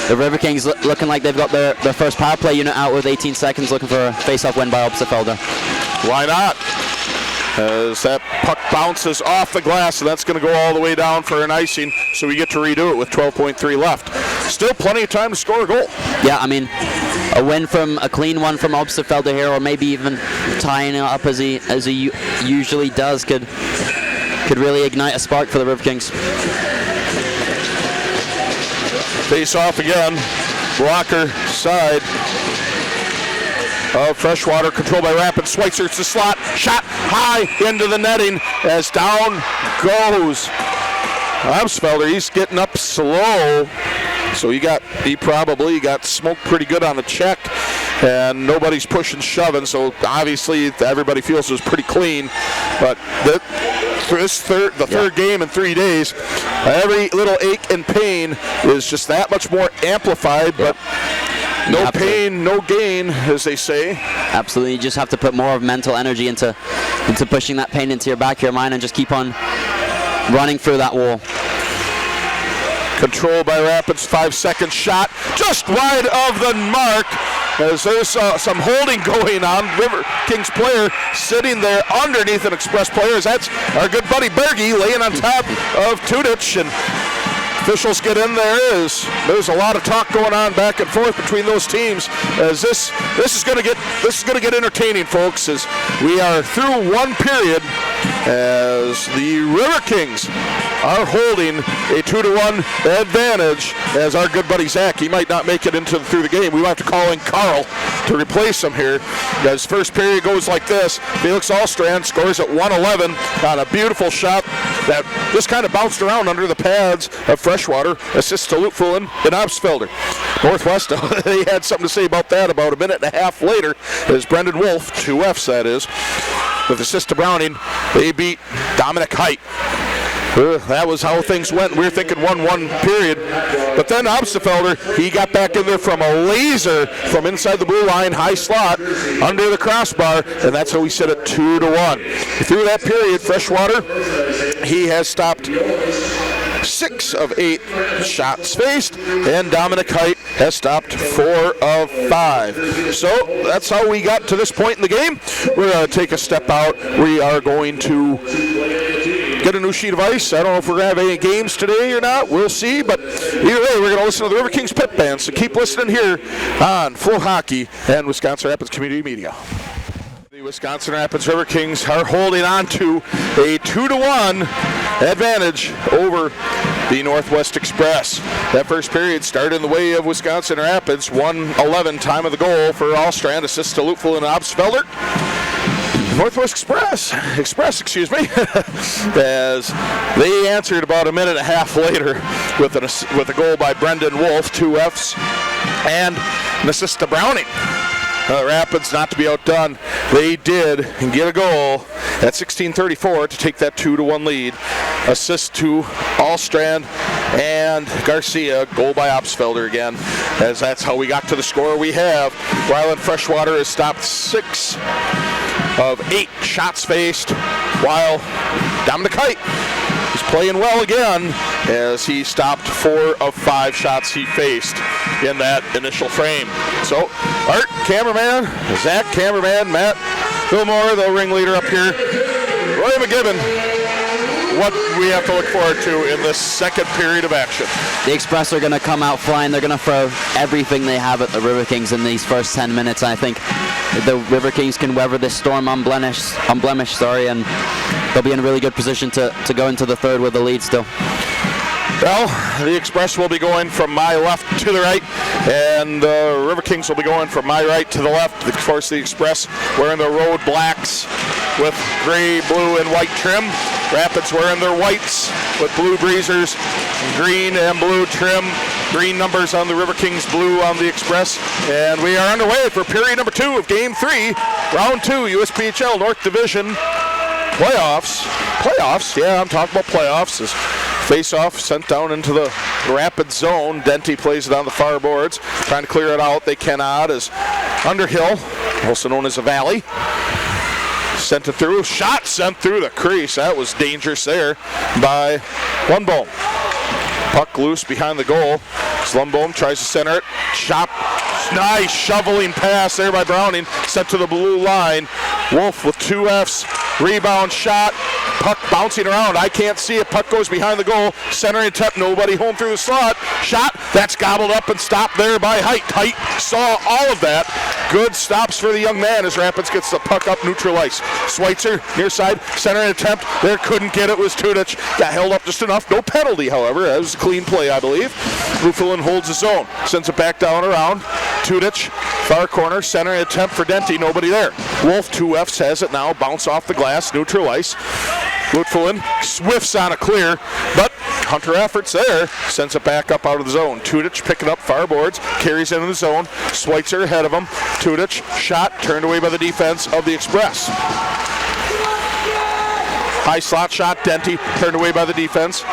the Riverkings looking like they've got their first power play unit out with 18 seconds, looking for a face-off win by Obsterfelder. Why not? As that puck bounces off the glass, and that's going to go all the way down for an icing, so we get to redo it with 12.3 left. Still plenty of time to score a goal. Yeah, I mean, a clean one from Obsterfelder here, or maybe even tying it up as he usually does, could really ignite a spark for the Riverkings. Face off again, blocker side of Freshwater, controlled by Rapids. Schweitzer's the slot, shot high into the netting as down goes Obsterfelder. He's getting up slow, so he probably got smoked pretty good on the check, and nobody's pushing, shoving, so obviously everybody feels it was pretty clean. But for the third game in 3 days, every little ache and pain is just that much more amplified, but no pain, no gain, as they say. Absolutely, you just have to put more of mental energy into pushing that pain into your back of your mind and just keep on running through that wall. Controlled by Rapids, 5-second shot, just wide of the mark, as there's some holding going on. Riverkings player sitting there underneath an Express player. That's our good buddy Berge laying on top of Tudich, and officials get in there. There's a lot of talk going on back and forth between those teams. As this is going to get entertaining, folks. As we are through one period, as the Riverkings are holding a 2-1 advantage. As our good buddy Zach, he might not make it through the game. We might have to call in Carl to replace him here. As first period goes like this, Felix Allstrand scores at 1:11 on a beautiful shot that just kind of bounced around under the pads of Freshwater. Assist to Lutfelin and Obsterfelder. Northwest, they had something to say about that about a minute and a half later, as Brendan Wolf, 2 Fs that is, with assist to Browning, they beat Dominic Height. That was how things went. We were thinking 1-1 period. But then Obsterfelder, he got back in there from a laser from inside the blue line, high slot, under the crossbar, and that's how we set it 2-1. Through that period, Freshwater, he has stopped 6 of 8 shots faced, and Dominic Height has stopped 4 of 5. So that's how we got to this point in the game. We're going to take a step out. We are going to get a new sheet of ice. I don't know if we're going to have any games today or not. We'll see. But either way, we're going to listen to the Riverkings pit band. So keep listening here on Flow Hockey and Wisconsin Rapids Community Media. The Wisconsin Rapids Riverkings are holding on to a 2-1 advantage over the Northwest Express. That first period started in the way of Wisconsin Rapids. 1:11 time of the goal for Allstrand. Assist to Lutful and Obsfelder. Northwest Express, excuse me, as they answered about a minute and a half later with a goal by Brendan Wolf, 2 Fs, and an assist to Browning. Rapids, not to be outdone, they did get a goal at 16:34 to take that 2-1 lead. Assist to Allstrand and Garcia, goal by Obsfelder again, as that's how we got to the score we have. Ryland Freshwater has stopped 6 of 8 shots faced, while Dominic Height is playing well again as he stopped 4 of 5 shots he faced in that initial frame. So, Art, cameraman, Zach, cameraman, Matt, Fillmore, the ringleader up here, Roy McGibbon, what we have to look forward to in this second period of action. The Express are going to come out flying. They're going to throw everything they have at the Riverkings in these first 10 minutes. I think the Riverkings can weather this storm unblemished, and they'll be in a really good position to go into the third with the lead still. Well, the Express will be going from my left to the right, and the Riverkings will be going from my right to the left. Of course, the Express wearing their road blacks with gray, blue, and white trim. Rapids wearing their whites with blue breezers, green and blue trim. Green numbers on the Riverkings, blue on the Express. And we are underway for period number 2 of Game 3, Round 2, USPHL North Division playoffs. Playoffs, yeah, I'm talking about playoffs. This face-off sent down into the Rapids zone. Denty plays it on the far boards, trying to clear it out. They cannot, as Underhill, also known as a Valley, sent it through. Shot sent through the crease. That was dangerous there by Lundbohm. Puck loose behind the goal. Lundbohm tries to center it. Shot. Nice shoveling pass there by Browning. Sent to the blue line. Wolf with 2 Fs. Rebound shot. Puck bouncing around. I can't see it. Puck goes behind the goal. Centering attempt. Nobody home through the slot. Shot. That's gobbled up and stopped there by Height. Height saw all of that. Good stops for the young man as Rapids gets the puck up neutral ice. Schweitzer near side. Centering attempt. There, couldn't get it. Was Tudich. Got held up just enough. No penalty, however. That was a clean play, I believe. Rufalin holds his own. Sends it back down around. Tudich. Far corner. Centering attempt for Denty. Nobody there. Wolf, 2 Fs, has it now. Bounce off the glass. Neutral ice. Lutfulin swifts on a clear, but Hunter efforts there. Sends it back up out of the zone. Tudich picking up far boards. Carries into the zone. Schweitzer ahead of him. Tudich. Shot. Turned away by the defense of the Express. High slot shot. Denty. Turned away by the defense.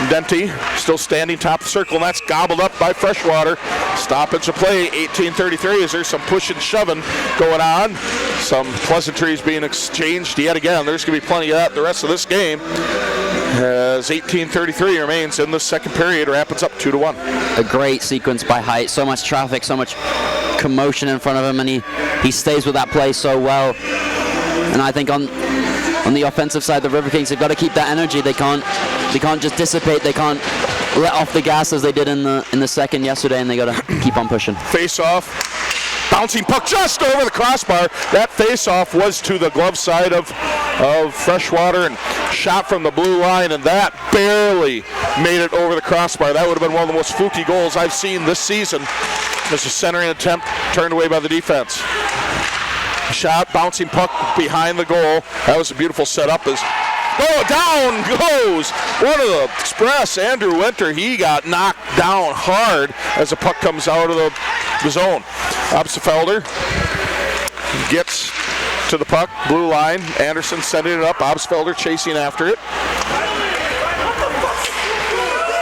Denty still standing top of the circle, and that's gobbled up by Freshwater. Stoppage of play, 18:33. Is there some push and shoving going on? Some pleasantries being exchanged yet again. There's going to be plenty of that the rest of this game. As 18:33 remains in the second period, Rapids up 2-1. A great sequence by Height. So much traffic, so much commotion in front of him, and he stays with that play so well. And I think on the offensive side, the Riverkings have got to keep that energy. They can't just dissipate. They can't let off the gas as they did in the second yesterday, and they got to keep on pushing. Face off. Bouncing puck just over the crossbar. That face-off was to the glove side of Freshwater and shot from the blue line, and that barely made it over the crossbar. That would have been one of the most fluky goals I've seen this season. This is a centering attempt turned away by the defense. Shot, bouncing puck behind the goal. That was a beautiful setup. Down goes one of the Express, Andrew Winter. He got knocked down hard as the puck comes out of the zone. Obsfelder gets to the puck, blue line. Anderson sending it up. Obsfelder chasing after it.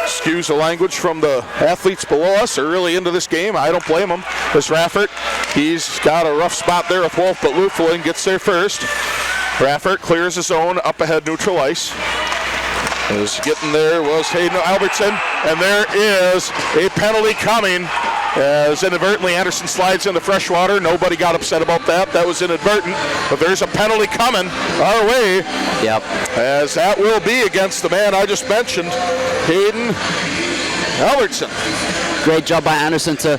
Excuse the language from the athletes below us. They're really into this game. I don't blame them. This Raffert, he's got a rough spot there with Wolf, but Lutfulin gets there first. Raffert clears his own up ahead neutral ice. As getting there was Hayden Albertson, and there is a penalty coming As inadvertently Anderson slides into Freshwater. Nobody got upset about that. That was inadvertent. But there's a penalty coming our way. Yep. As that will be against the man I just mentioned, Hayden Albertson. Great job by Anderson to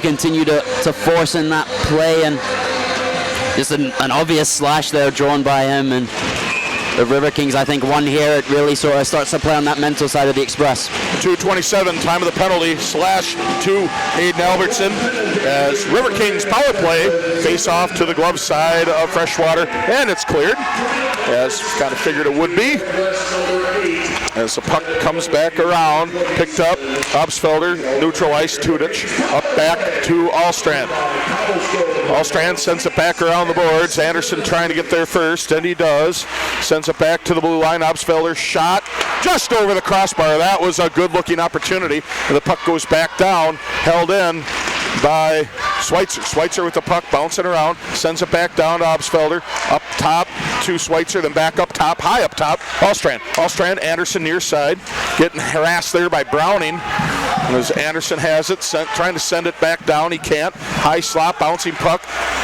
continue to force in that play, and just an obvious slash there drawn by him. And the Riverkings, I think, won here. It really sort of starts to play on that mental side of the Express. 2:27, time of the penalty, slash to Hayden Albertson as Riverkings power play face off to the glove side of Freshwater, and it's cleared, as kind of figured it would be. As the puck comes back around, picked up, Obsfelder, neutral ice, Tudich, up back to Allstrand. Allstrand sends it back around the boards. Anderson trying to get there first, and he does. Sends it back to the blue line. Obsfelder shot just over the crossbar. That was a good-looking opportunity. And the puck goes back down, held in by Schweitzer. Schweitzer with the puck, bouncing around, sends it back down to Obsfelder. Up top to Schweitzer, then back up top, high up top, Allstrand. Allstrand, Anderson near side, getting harassed there by Browning. As Anderson has it, trying to send it back down, he can't. High slot, bouncing puck,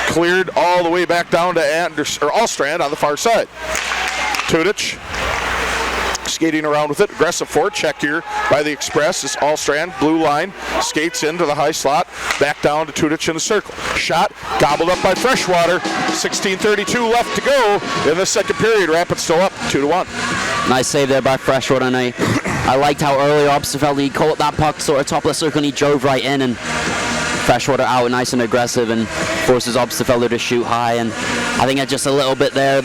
cleared all the way back down to Allstrand on the far side. Tudich skating around with it. Aggressive forecheck here by the Express. This Allstrand, blue line, skates into the high slot, back down to Tudich in the circle. Shot, gobbled up by Freshwater. 16:32 left to go in the second period. Rapids still up, 2-1. Nice save there by Freshwater, and I liked how early Obsfelder, he caught that puck sort of top of the circle, and he drove right in, and Freshwater out nice and aggressive and forces Obsfelder to shoot high. And I think that's just a little bit there,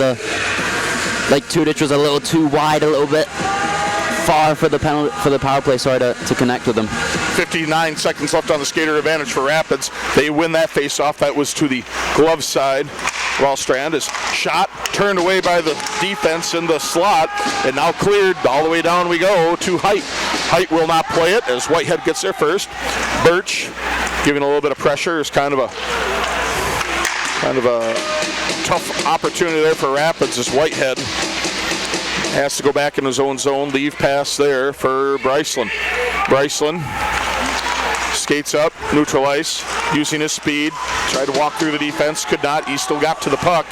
like Tudich was a little too wide, a little bit far for the power play, to connect with them. 59 seconds left on the skater advantage for Rapids. They win that face-off. That was to the glove side. Wallstrand is shot, turned away by the defense in the slot, and now cleared. All the way down we go to Height. Height will not play it as Whitehead gets there first. Birch giving a little bit of pressure. Is kind of a tough opportunity there for Rapids as Whitehead has to go back in his own zone. Leave pass there for Bryceland. Bryceland skates up, neutral ice, using his speed. Tried to walk through the defense, could not. He still got to the puck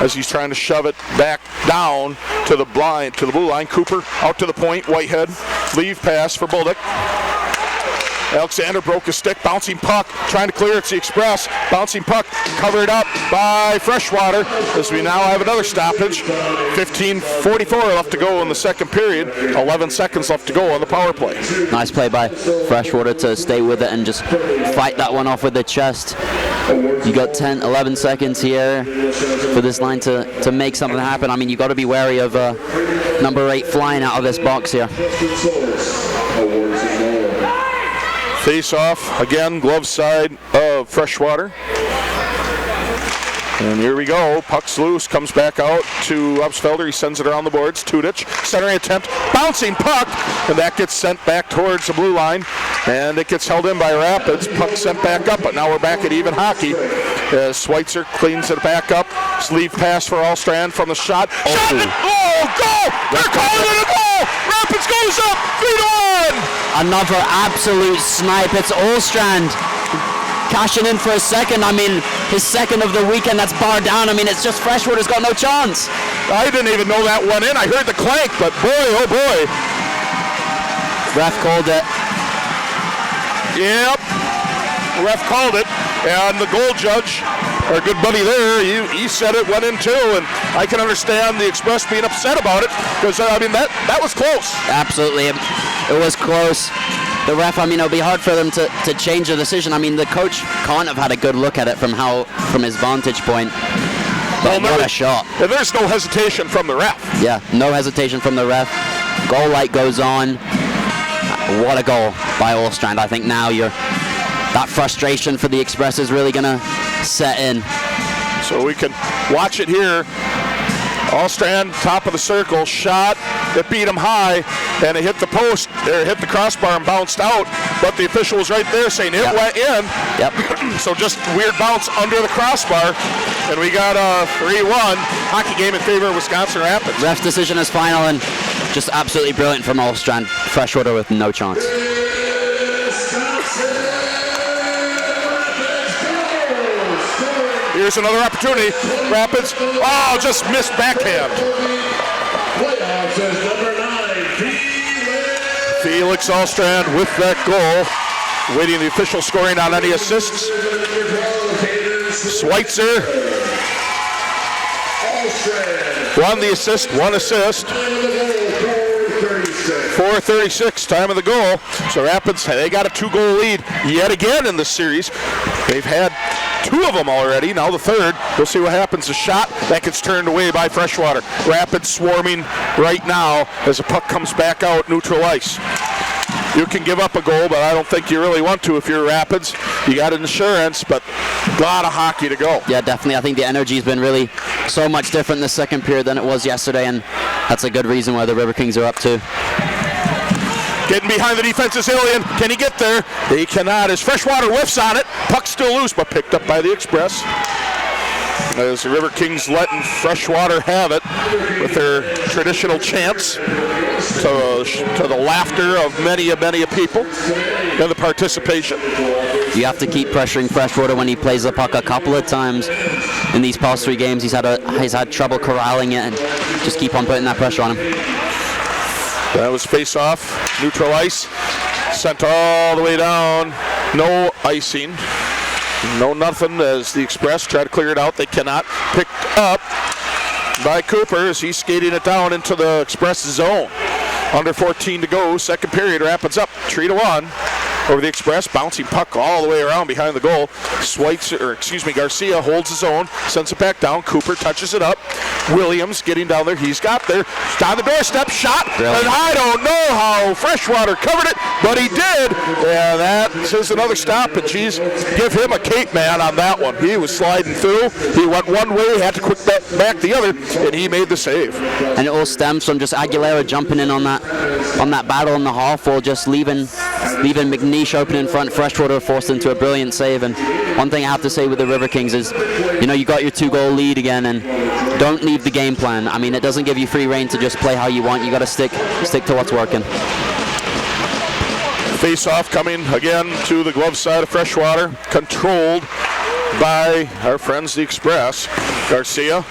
as he's trying to shove it back down to the blue line. Cooper out to the point. Whitehead, leave pass for Bullock. Alexander broke his stick, bouncing puck, trying to clear. It's the Express, bouncing puck, covered up by Freshwater as we now have another stoppage. 15:44 left to go in the second period, 11 seconds left to go on the power play. Nice play by Freshwater to stay with it and just fight that one off with the chest. You got 10, 11 seconds here for this line to make something happen. I mean, you got to be wary of number 8 flying out of this box here. Face off again, glove side of Freshwater. And here we go. Puck's loose, comes back out to Obsfelder. He sends it around the boards. Tudich, centering attempt, bouncing puck, and that gets sent back towards the blue line. And it gets held in by Rapids. Puck sent back up, but now we're back at even hockey. Schweitzer cleans it back up. Sleeve pass for Allstrand from the shot. Shot! Goal! They're calling it a goal! Rapids goes up, 3-1! Another absolute snipe. It's Allstrand cashing in for a second. I mean, his second of the weekend. That's bar down. I mean, it's just Freshwater's got no chance. I didn't even know that went in. I heard the clank, but boy, oh boy. Ref called it. Yep. Ref called it. And the goal judge, our good buddy there, he said it went in too. And I can understand the Express being upset about it because, I mean, that was close. Absolutely. It was close. The ref, I mean, it'll be hard for them to change the decision. I mean, the coach can't have had a good look at it from his vantage point. But what a shot. There's no hesitation from the ref. Yeah, no hesitation from the ref. Goal light goes on. What a goal by Allstrand. I think now that frustration for the Express is really going to set in. So we can watch it here. Allstrand, top of the circle, shot. It beat him high, and it hit the post, or hit the crossbar and bounced out. But the official was right there saying it went in. Yep. So just weird bounce under the crossbar, and we got a 3-1 hockey game in favor of Wisconsin Rapids. Ref's decision is final, and just absolutely brilliant from Allstrand. Freshwater with no chance. Here's another opportunity. Rapids, just missed backhand. Felix Allstrand with that goal. Waiting the official scoring on any assists. Schweitzer. One the assist, one assist. 4:36, time of the goal. So Rapids, they got a 2-goal lead yet again in this series. They've had 2 of them already, now the third. We'll see what happens. A shot that gets turned away by Freshwater. Rapids swarming right now as the puck comes back out neutral ice. You can give up a goal, but I don't think you really want to if you're Rapids. You got insurance, but a lot of hockey to go. Yeah, definitely. I think the energy's been really so much different in the second period than it was yesterday, and that's a good reason why the Riverkings are up 2. Getting behind the defense is Ilian. Can he get there? He cannot as Freshwater whiffs on it. Puck's still loose, but picked up by the Express. As the Riverkings letting Freshwater have it with their traditional chants to the laughter of many a people and the participation. You have to keep pressuring Freshwater when he plays the puck. A couple of times in these past 3 games he's had trouble corralling it, and just keep on putting that pressure on him. That was face-off, neutral ice, sent all the way down, no icing. No nothing as the Express try to clear it out. They cannot. Picked up by Cooper as he's skating it down into the Express zone. Under 14 to go. Second period. Rapids up 3-1 over the Express. Bouncing puck all the way around behind the goal. Garcia holds his own. Sends it back down. Cooper touches it up. Williams getting down there. He's got there. On the doorstep. Shot. Really? And I don't know how Freshwater covered it, but he did. And that says another stop. And geez, give him a cape, man, on that one. He was sliding through. He went one way, had to quick back the other, and he made the save. And it all stems from just Aguilera jumping in on that battle in the half wall, just leaving McNeish open in front. Freshwater forced into a brilliant save. And one thing I have to say with the Riverkings is, you got your 2-goal lead again, and don't leave the game plan. I mean, it doesn't give you free reign to just play how you want. You got to stick to what's working. Face-off coming again to the glove side of Freshwater, controlled by our friends the Express. Garcia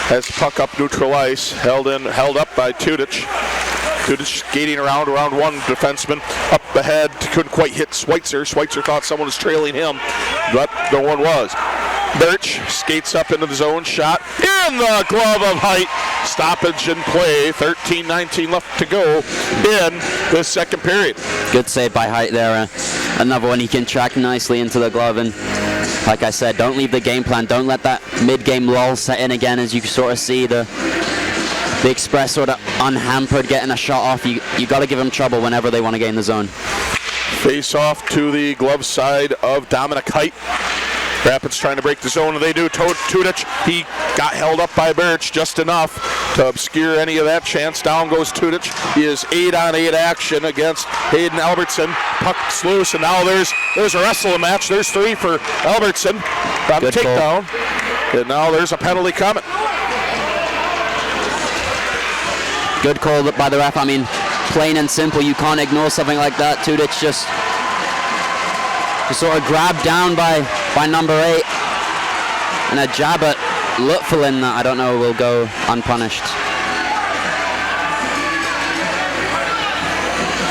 has the puck up neutral ice, held up by Tudich. Tudich skating around one defenseman. Up ahead, couldn't quite hit Schweitzer. Schweitzer thought someone was trailing him, but no one was. Birch skates up into the zone, shot in the glove of Height. Stoppage in play, 13-19 left to go in this second period. Good save by Height there. Another one he can track nicely into the glove, and like I said, don't leave the game plan. Don't let that mid-game lull set in again as you sort of see the Express sort of unhampered getting a shot off. You got to give them trouble whenever they want to gain the zone. Face off to the glove side of Dominic Height. Rapids trying to break the zone, and they do. Tudich, he got held up by Birch just enough to obscure any of that chance. Down goes Tudich. He is 8-on-8 action against Hayden Albertson. Puck's loose, and now there's a wrestling match. There's 3 for Albertson on a takedown, and now there's a penalty coming. Good call by the ref. I mean, plain and simple, you can't ignore something like that. Tudich just sort of grabbed down by number 8, and a jab at Lutfelin that I don't know will go unpunished.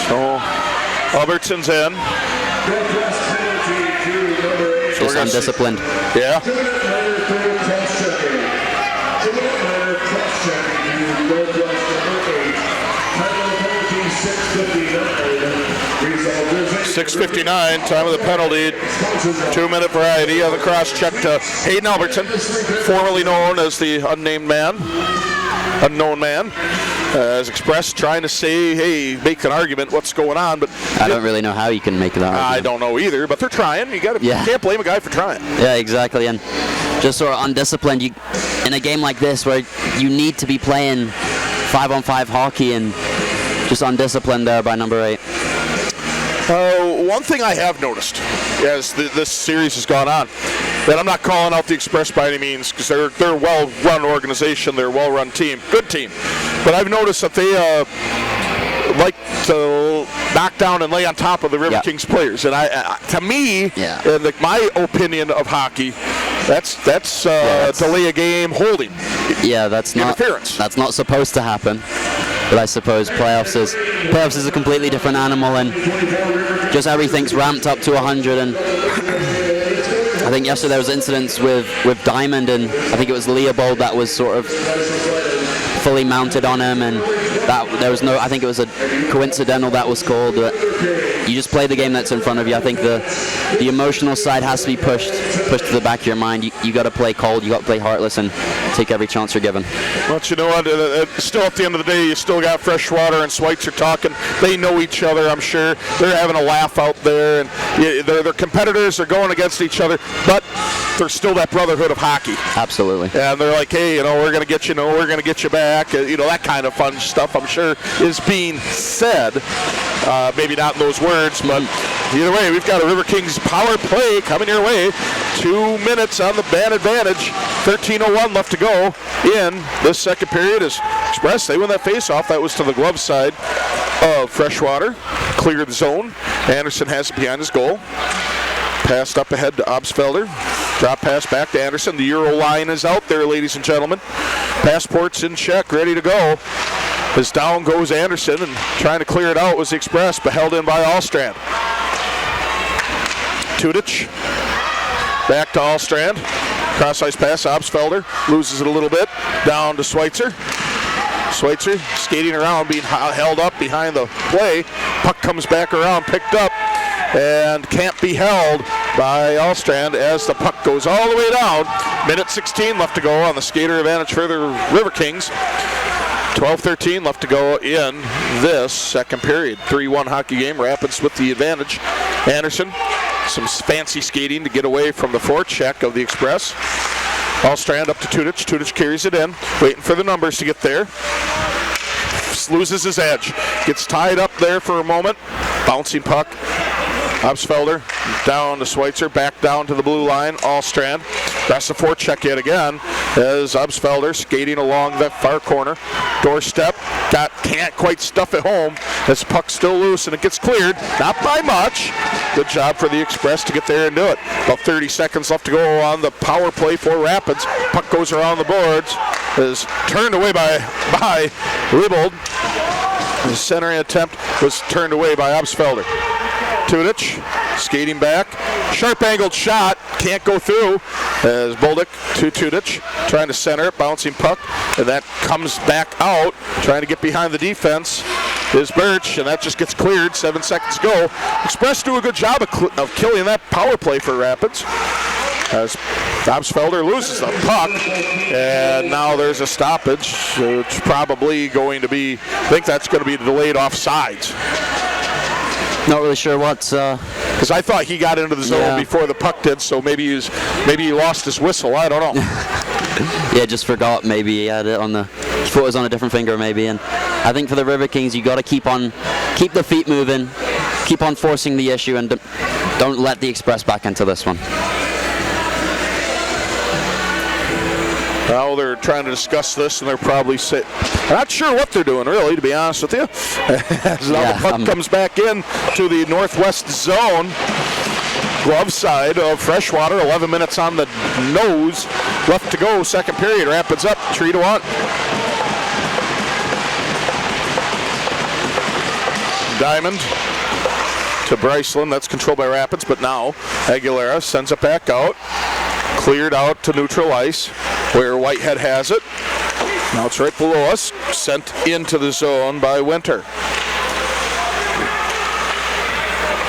So Albertson's in. Just undisciplined. Yeah. 6:59, time of the penalty. 2-minute variety on the cross check to Hayden Albertson, formerly known as the unknown man. As Express trying to say, hey, make an argument, what's going on? But I don't really know how you can make that argument. I don't know either, but they're trying. You can't blame a guy for trying. Yeah, exactly. And just sort of undisciplined. In a game like this where you need to be playing 5-on-5 hockey, and just undisciplined there by number 8. One thing I have noticed as this series has gone on, that I'm not calling out the Express by any means, because they're a well-run organization, they're a well-run team, good team. But I've noticed that they like to knock down and lay on top of the Riverkings players. And to me, my opinion of hockey That's delay a game holding. Yeah, that's not interference. That's not supposed to happen. But I suppose playoffs is a completely different animal, and just everything's ramped up to 100. And I think yesterday there was incidents with Diamond, and I think it was Leopold that was sort of fully mounted on him, and that there was no. I think it was a coincidental that was called. But you just play the game that's in front of you. I think the emotional side has to be pushed to the back of your mind. You got to play cold. You got to play heartless and take every chance you're given. But you know what? Still, at the end of the day, you still got Freshwater and Schweitzer talking. They know each other, I'm sure. They're having a laugh out there, and their competitors are going against each other, but there's still that brotherhood of hockey. Absolutely. And they're like, hey, we're going to get you, we're going to get you back. That kind of fun stuff, I'm sure, is being said. Maybe not in those words, but either way, we've got a Riverkings power play coming your way. 2 minutes on the man advantage. 13:01 left to go in this second period. As Express, they win that face-off. That was to the glove side of Freshwater. Cleared the zone. Anderson has it behind his goal. Passed up ahead to Obsfelder. Drop pass back to Anderson. The Euro line is out there, ladies and gentlemen. Passports in check, ready to go. As down goes Anderson, and trying to clear it out was the Express, but held in by Allstrand. Tudich back to Allstrand. Cross-ice pass, Obsfelder loses it a little bit. Down to Schweitzer. Schweitzer skating around, being held up behind the play. Puck comes back around, picked up, and can't be held by Allstrand as the puck goes all the way down. Minute 16 left to go on the skater advantage for the Riverkings. 12-13 left to go in this second period. 3-1 hockey game. Rapids with the advantage. Anderson, some fancy skating to get away from the forecheck of the Express. Allstrand up to Tudich. Tudich carries it in, waiting for the numbers to get there. Loses his edge. Gets tied up there for a moment. Bouncing puck. Obsfelder down to Schweitzer, back down to the blue line. Allstrand. That's the forecheck yet again as Obsfelder skating along that far corner. Doorstep, can't quite stuff it home. This puck's still loose and it gets cleared, not by much. Good job for the Express to get there and do it. About 30 seconds left to go on the power play for Rapids. Puck goes around the boards, is turned away by Liebold. The centering attempt was turned away by Obsfelder. Tudich skating back, sharp angled shot, can't go through as Bolduc to Tudich, trying to center it, bouncing puck, and that comes back out, trying to get behind the defense is Birch, and that just gets cleared. 7 seconds go. Express do a good job of killing that power play for Rapids as Obsfelder loses the puck, and now there's a stoppage. It's probably going to be, I think that's going to be delayed offsides. Not really sure what's. Because I thought he got into the zone before the puck did, so maybe he lost his whistle. I don't know. Yeah, just forgot. Maybe he had it on the. His foot was on a different finger, maybe. And I think for the Riverkings, you got to keep the feet moving, keep on forcing the issue, and don't let the Express back into this one. Well, they're trying to discuss this, and they're probably not sure what they're doing, really, to be honest with you. As now the puck comes back in to the northwest zone, glove side of Freshwater. 11 minutes on the nose left to go. Second period. Rapids up 3-1. Diamond to Bryceland. That's controlled by Rapids, but now Aguilera sends it back out. Cleared out to neutral ice where Whitehead has it. Now it's right below us, sent into the zone by Winter.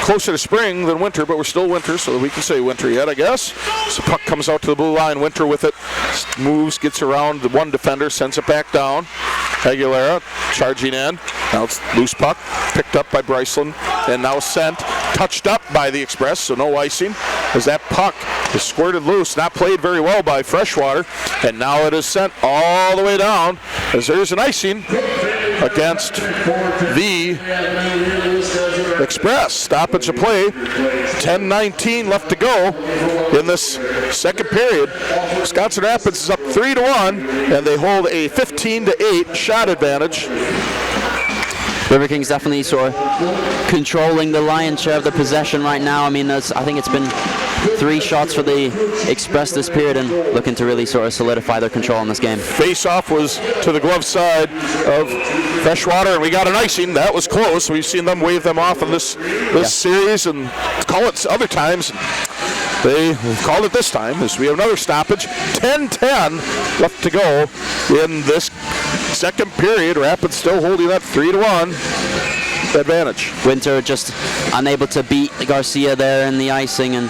Closer to spring than winter, but we're still winter, so we can say winter yet, I guess. So puck comes out to the blue line. Winter with it, moves, gets around the one defender, sends it back down. Aguilera charging in. Now it's loose puck, picked up by Bryceland, and now sent, touched up by the Express, so no icing, as that puck is squirted loose, not played very well by Freshwater, and now it is sent all the way down, as there's an icing against the Express. Stoppage of play. 10:19 left to go in this second period. Wisconsin Rapids is up 3-1, and they hold a 15-8 shot advantage. Riverkings definitely sort of controlling the lion's share of the possession right now. I mean, I think it's been 3 shots for the Express this period and looking to really sort of solidify their control on this game. Face-off was to the glove side of Freshwater, and we got an icing. That was close. We've seen them wave them off in this series and call it other times. They called it this time as we have another stoppage. 10-10 left to go in this second period. Rapids still holding that 3-1 advantage. Winter just unable to beat Garcia there in the icing, and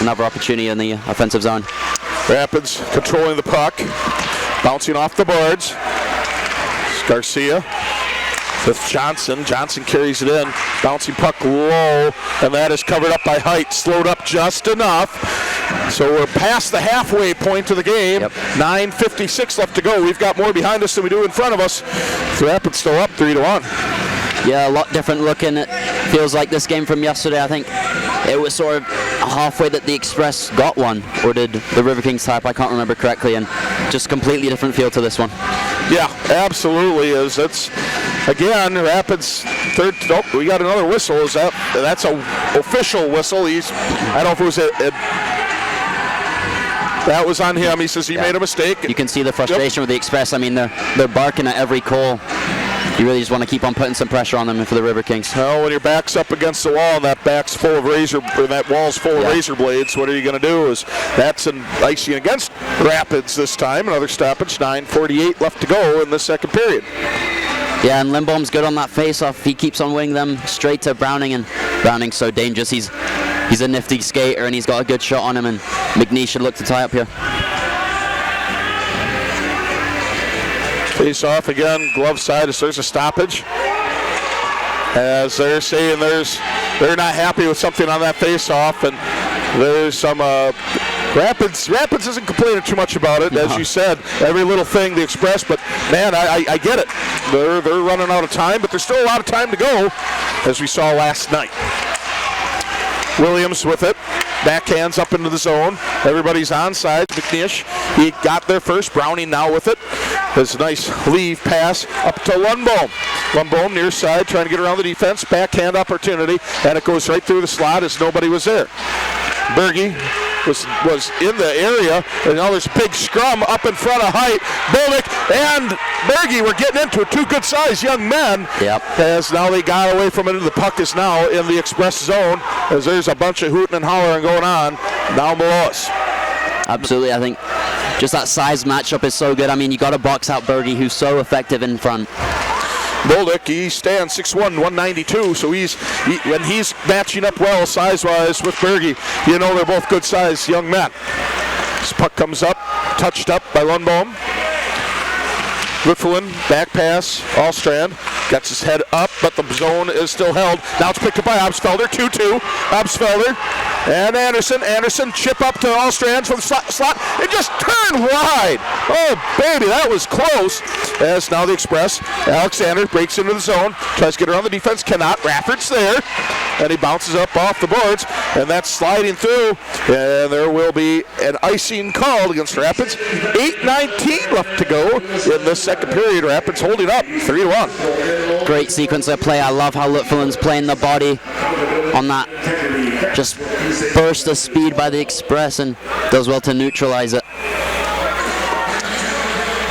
another opportunity in the offensive zone. Rapids controlling the puck, bouncing off the boards. Garcia with Johnson. Johnson carries it in, bouncing puck low, and that is covered up by Height. Slowed up just enough. So we're past the halfway point of the game. 9:56 left to go. We've got more behind us than we do in front of us. Rapids still up 3-1. Yeah, a lot different looking. It feels like this game from yesterday. I think it was sort of halfway that the Express got one, or did the Riverkings type? I can't remember correctly, and just completely different feel to this one. Yeah, absolutely is. It's again Rapids third. Oh, we got another whistle. Is that's a official whistle? I don't know if it was that was on him. He says he made a mistake. You can see the frustration with the Express. I mean, they're barking at every call. You really just want to keep on putting some pressure on them for the Riverkings. Well, when your back's up against the wall and that wall's full of razor blades, what are you going to do? That's an icing against Rapids this time. Another stoppage. 9:48 left to go in the second period. Yeah, and Lindbaum's good on that face-off. He keeps on winning them straight to Browning, and Browning's so dangerous. He's a nifty skater, and he's got a good shot on him, and McNee should look to tie up here. Face off again, glove side as there's a stoppage. As they're saying they're not happy with something on that face off, and there's some Rapids isn't complaining too much about it, as you said. Every little thing the Express, but man, I get it. They're running out of time, but there's still a lot of time to go, as we saw last night. Williams with it. Backhands up into the zone. Everybody's onside. McNish, he got there first. Browning now with it. There's a nice leave pass up to Lundbohm. Lundbohm near side trying to get around the defense. Backhand opportunity, and it goes right through the slot as nobody was there. Berge was in the area, and now there's a big scrum up in front of Height. Bolnick and Berge were getting into it. Two good-sized young men. As now they got away from it, and the puck is now in the Express zone, as there's a bunch of hooting and hollering going on down below us. Absolutely, I think just that size matchup is so good. I mean, you got to box out Berge, who's so effective in front. Boldick, he stands 6'1", 192, so when he's matching up well size-wise with Berge, you know they're both good-sized young men. This puck comes up, touched up by Lundbohm. Whifflin, back pass, Allstrand, gets his head up, but the zone is still held. Now it's picked up by Obsfelder, 2-2. Obsfelder and Anderson. Anderson chip up to Allstrand from the slot. It just turned wide. Oh, baby, that was close. As now the Express, Alexander breaks into the zone, tries to get around the defense, cannot. Rafford's there, and he bounces up off the boards, and that's sliding through, and there will be an icing called against Rapids. 8:19 left to go in the second period. Rapids holding up 3-1. Great sequence of play. I love how Litflin's playing the body on that just burst of speed by the Express, and does well to neutralize it.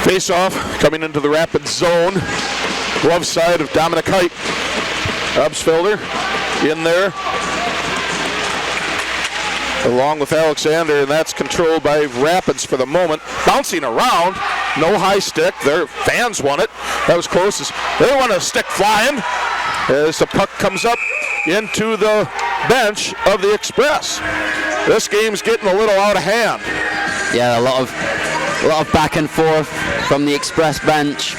Face off coming into the Rapids zone. Glove side of Dominic Height. Obsfelder in there along with Alexander, and that's controlled by Rapids for the moment. Bouncing around, no high stick. Their fans won it. That was closest. They want a stick flying as the puck comes up into the bench of the Express. This game's getting a little out of hand. Yeah, a lot of back and forth from the Express bench.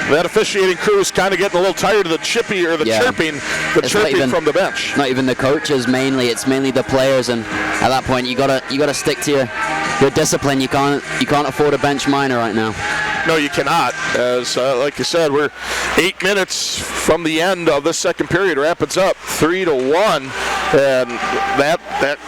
That officiating crew is kind of getting a little tired of the chirping from the bench. Not even the coaches mainly. It's mainly the players, and at that point you gotta stick to your discipline. You can't afford a bench minor right now. No, you cannot. As like you said, we're 8 minutes from the end of the second period. Rapids up 3-1, and that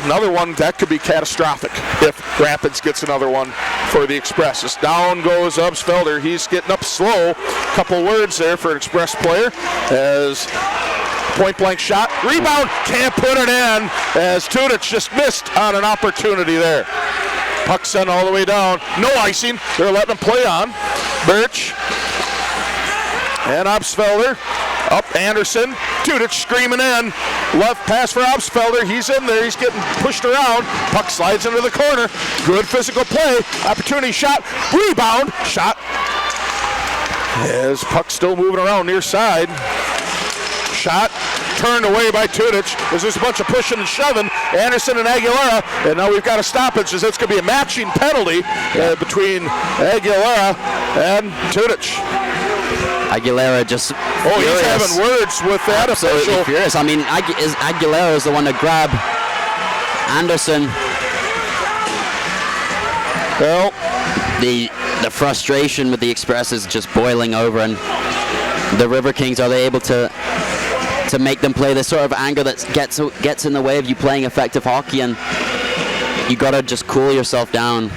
another one that could be catastrophic if Rapids gets another one for the Express. As down goes Obsfelder. He's getting up slow. Couple words there for an Express player as Point blank shot. Rebound. Can't put it in as Tudich just missed on an opportunity there. Puck sent all the way down. No icing. They're letting him play on. Birch. And Obsfelder. Up Anderson. Tudich screaming in. Left pass for Obsfelder. He's in there. He's getting pushed around. Puck slides into the corner. Good physical play. Opportunity shot. Rebound. Shot. As puck still moving around near side. Shot. Turned away by Tudich. There's just a bunch of pushing and shoving. Anderson and Aguilera. And now we've got a stoppage. It's going to be a matching penalty between Aguilera and Tudich. Aguilera just furious. He's having words with that official. Furious. I mean, Aguilera is the one to grab Anderson. Well, the frustration with the Express is just boiling over, and the Riverkings, are they able to make them play this sort of anger that gets in the way of you playing effective hockey, and you got to just cool yourself down.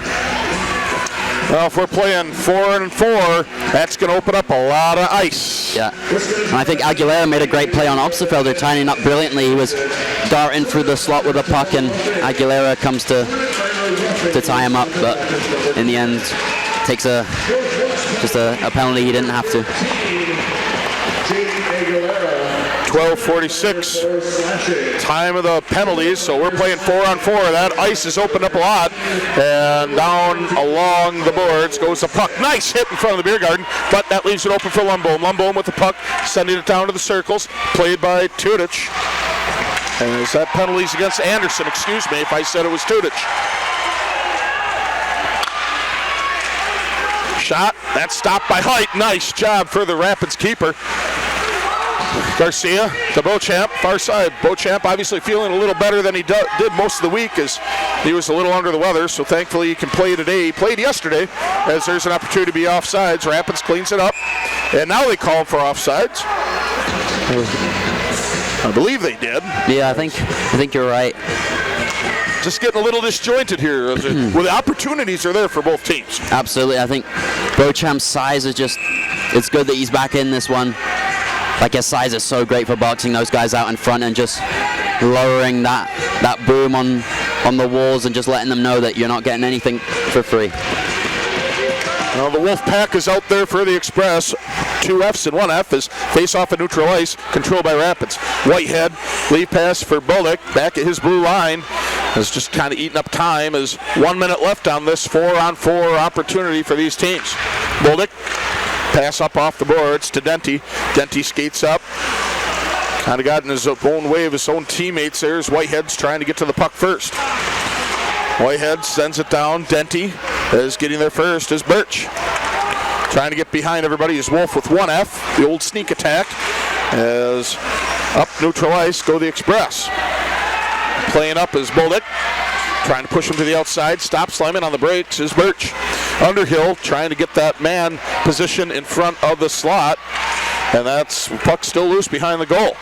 Well, if we're playing 4-on-4, that's going to open up a lot of ice. Yeah, and I think Aguilera made a great play on Obstfelder, tying up brilliantly. He was darting through the slot with a puck, and Aguilera comes to tie him up, but in the end, takes just a penalty he didn't have to. 12:46, time of the penalties, so we're playing 4-on-4. That ice has opened up a lot, and down along the boards goes the puck. Nice hit in front of the beer garden, but that leaves it open for Lundbohm. Lundbohm with the puck, sending it down to the circles, played by Tudich. And is that penalties against Anderson? Excuse me if I said it was Tudich. Shot, that's stopped by Height. Nice job for the Rapids keeper. Garcia to Beauchamp, far side. Beauchamp obviously feeling a little better than he did most of the week, as he was a little under the weather, so thankfully he can play today. He played yesterday, as there's an opportunity to be offsides. Rapids cleans it up, and now they call for offsides. I believe they did. Yeah, I think you're right. Just getting a little disjointed here. Well, the opportunities are there for both teams. Absolutely. I think Beauchamp's size is just, it's good that he's back in this one. Like, his size is so great for boxing those guys out in front and just lowering that boom on the walls and just letting them know that you're not getting anything for free. Well, the Wolfpack is out there for the Express. 2 Fs and 1 F is face off at neutral ice, controlled by Rapids. Whitehead, lead pass for Bullock, back at his blue line. Is just kind of eating up time as 1 minute left on this 4-on-4 opportunity for these teams. Bullock, pass up off the boards to Denty. Denty skates up. Kind of got in his own way of his own teammates there as Whitehead's trying to get to the puck first. Whitehead sends it down. Denty is getting there first as Birch. Trying to get behind everybody is Wolf with 1 F. The old sneak attack as up neutral ice go the Express. Playing up is Bullock. Trying to push him to the outside. Stop slamming on the brakes is Birch. Underhill trying to get that man position in front of the slot. And that's puck still loose behind the goal.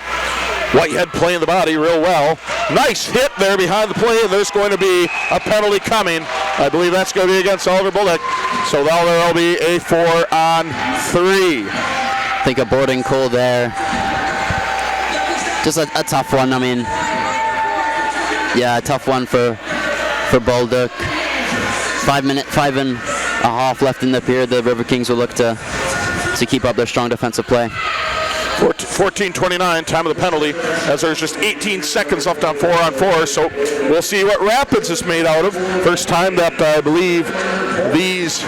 Whitehead playing the body real well. Nice hit there behind the play, and there's going to be a penalty coming. I believe that's going to be against Oliver Bullock. So now there will be a 4-on-3. I think a boarding call there. Just a tough one. I mean, yeah, a tough one for Bullock. 5 and a half left in the period. The Riverkings will look to keep up their strong defensive play. 14:29, time of the penalty, as there's just 18 seconds left on 4-on-4. So we'll see what Rapids is made out of. First time that I believe these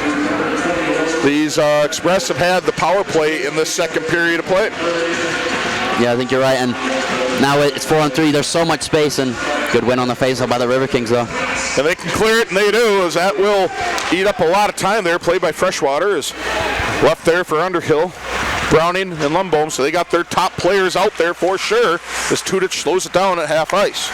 Express have had the power play in this second period of play. Yeah, I think you're right. And now it's 4-on-3. There's so much space, and good win on the faceoff by the Riverkings, though. And they can clear it, and they do, as that will eat up a lot of time there. Played by Freshwater is left there for Underhill. Browning and Lundbohm, so they got their top players out there for sure as Tudich slows it down at half ice.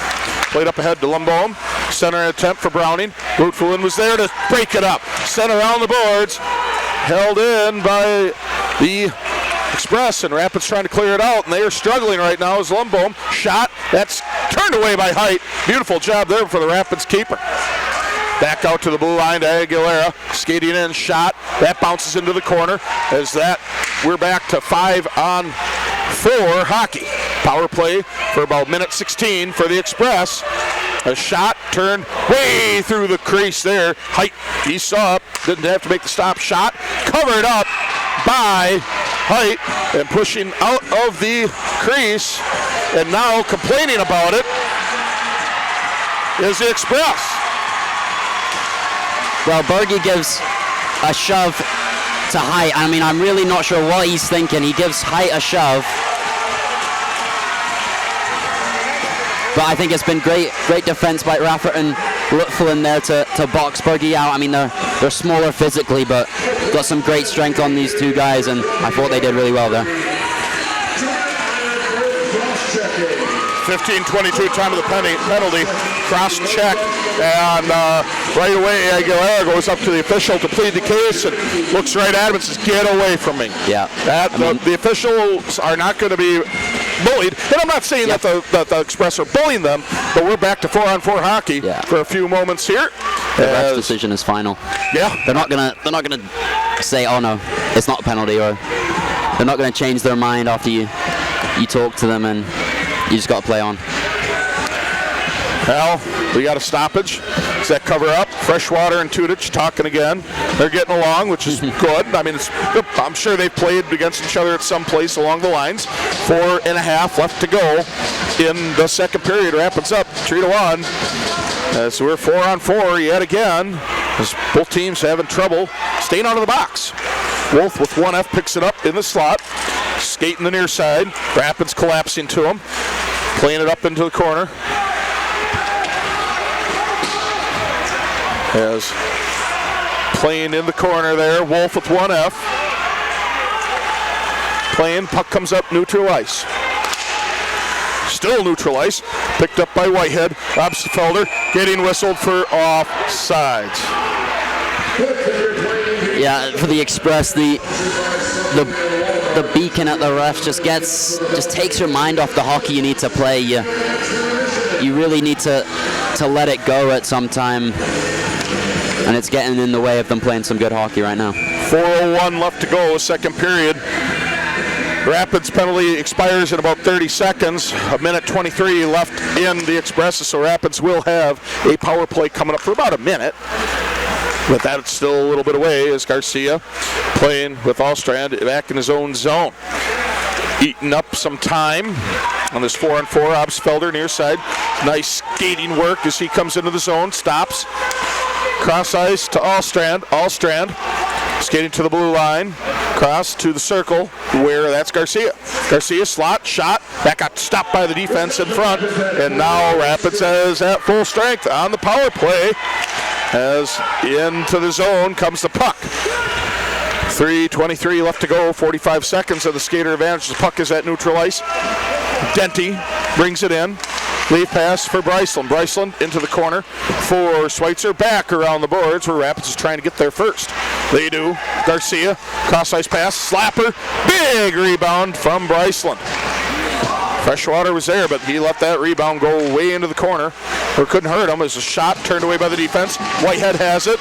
Played up ahead to Lundbohm. Center attempt for Browning. Rootfulin was there to break it up. Sent around the boards. Held in by the Express, and Rapids trying to clear it out, and they are struggling right now as Lundbohm. Shot. That's turned away by Height. Beautiful job there for the Rapids keeper. Back out to the blue line to Aguilera. Skating in, shot. That bounces into the corner. As that, we're back to 5-on-4 hockey. Power play for about minute 16 for the Express. A shot turned way through the crease there. Height, he saw it, didn't have to make the stop. Shot covered up by Height and pushing out of the crease, and now complaining about it is the Express. Well, Berge gives a shove to Height. I mean, I'm really not sure what he's thinking. He gives Height a shove. But I think it's been great defense by Rafferty and Lutflin there to box Berge out. I mean, they're smaller physically, but got some great strength on these two guys, and I thought they did really well there. 15-22 time of the penalty. Cross check, and right away Aguilera goes up to the official to plead the case and looks right at him and says, "Get away from me." Yeah. The officials are not going to be bullied, and I'm not saying that the Express are bullying them, but we're back to 4-on-4 hockey for a few moments here. The ref's decision is final. Yeah. They're not gonna say, "Oh no, it's not a penalty," or they're not gonna change their mind after you talk to them, and you just got to play on. Well, we got a stoppage. Does that cover up? Freshwater and Tudich talking again. They're getting along, which is good. I mean, I'm sure they've played against each other at some place along the lines. 4.5 left to go in the second period. Rapids up 3-1. So we're 4-on-4 yet again, as both teams having trouble staying out of the box. Wolf with 1F picks it up in the slot. Skating the near side. Rapids collapsing to him. Playing it up into the corner. As playing in the corner there. Wolf with 1F. Playing. Puck comes up neutral ice. Still neutral ice. Picked up by Whitehead. Obstfelder getting whistled for offsides. Yeah, for the Express, the beacon at the ref just takes your mind off the hockey you need to play. You really need to let it go at some time, and it's getting in the way of them playing some good hockey right now. 4:01 left to go, second period. Rapids penalty expires in about 30 seconds. A minute 23 left in the Express, so Rapids will have a power play coming up for about a minute. But that's still a little bit away as Garcia playing with Allstrand back in his own zone. Eating up some time on this 4-on-4. Obstfelder near side. Nice skating work as he comes into the zone. Stops. Cross ice to Allstrand. Allstrand skating to the blue line. Cross to the circle where that's Garcia. Garcia slot, shot. That got stopped by the defense in front. And now Rapids is at full strength on the power play. As into the zone comes the puck. 3:23 left to go, 45 seconds of the skater advantage. The puck is at neutral ice. Denty brings it in. Lead pass for Bryceland. Bryceland into the corner for Schweitzer. Back around the boards where Rapids is trying to get there first. They do. Garcia, cross ice pass, slapper. Big rebound from Bryceland. Freshwater was there, but he let that rebound go way into the corner. Or couldn't hurt him as a shot turned away by the defense. Whitehead has it.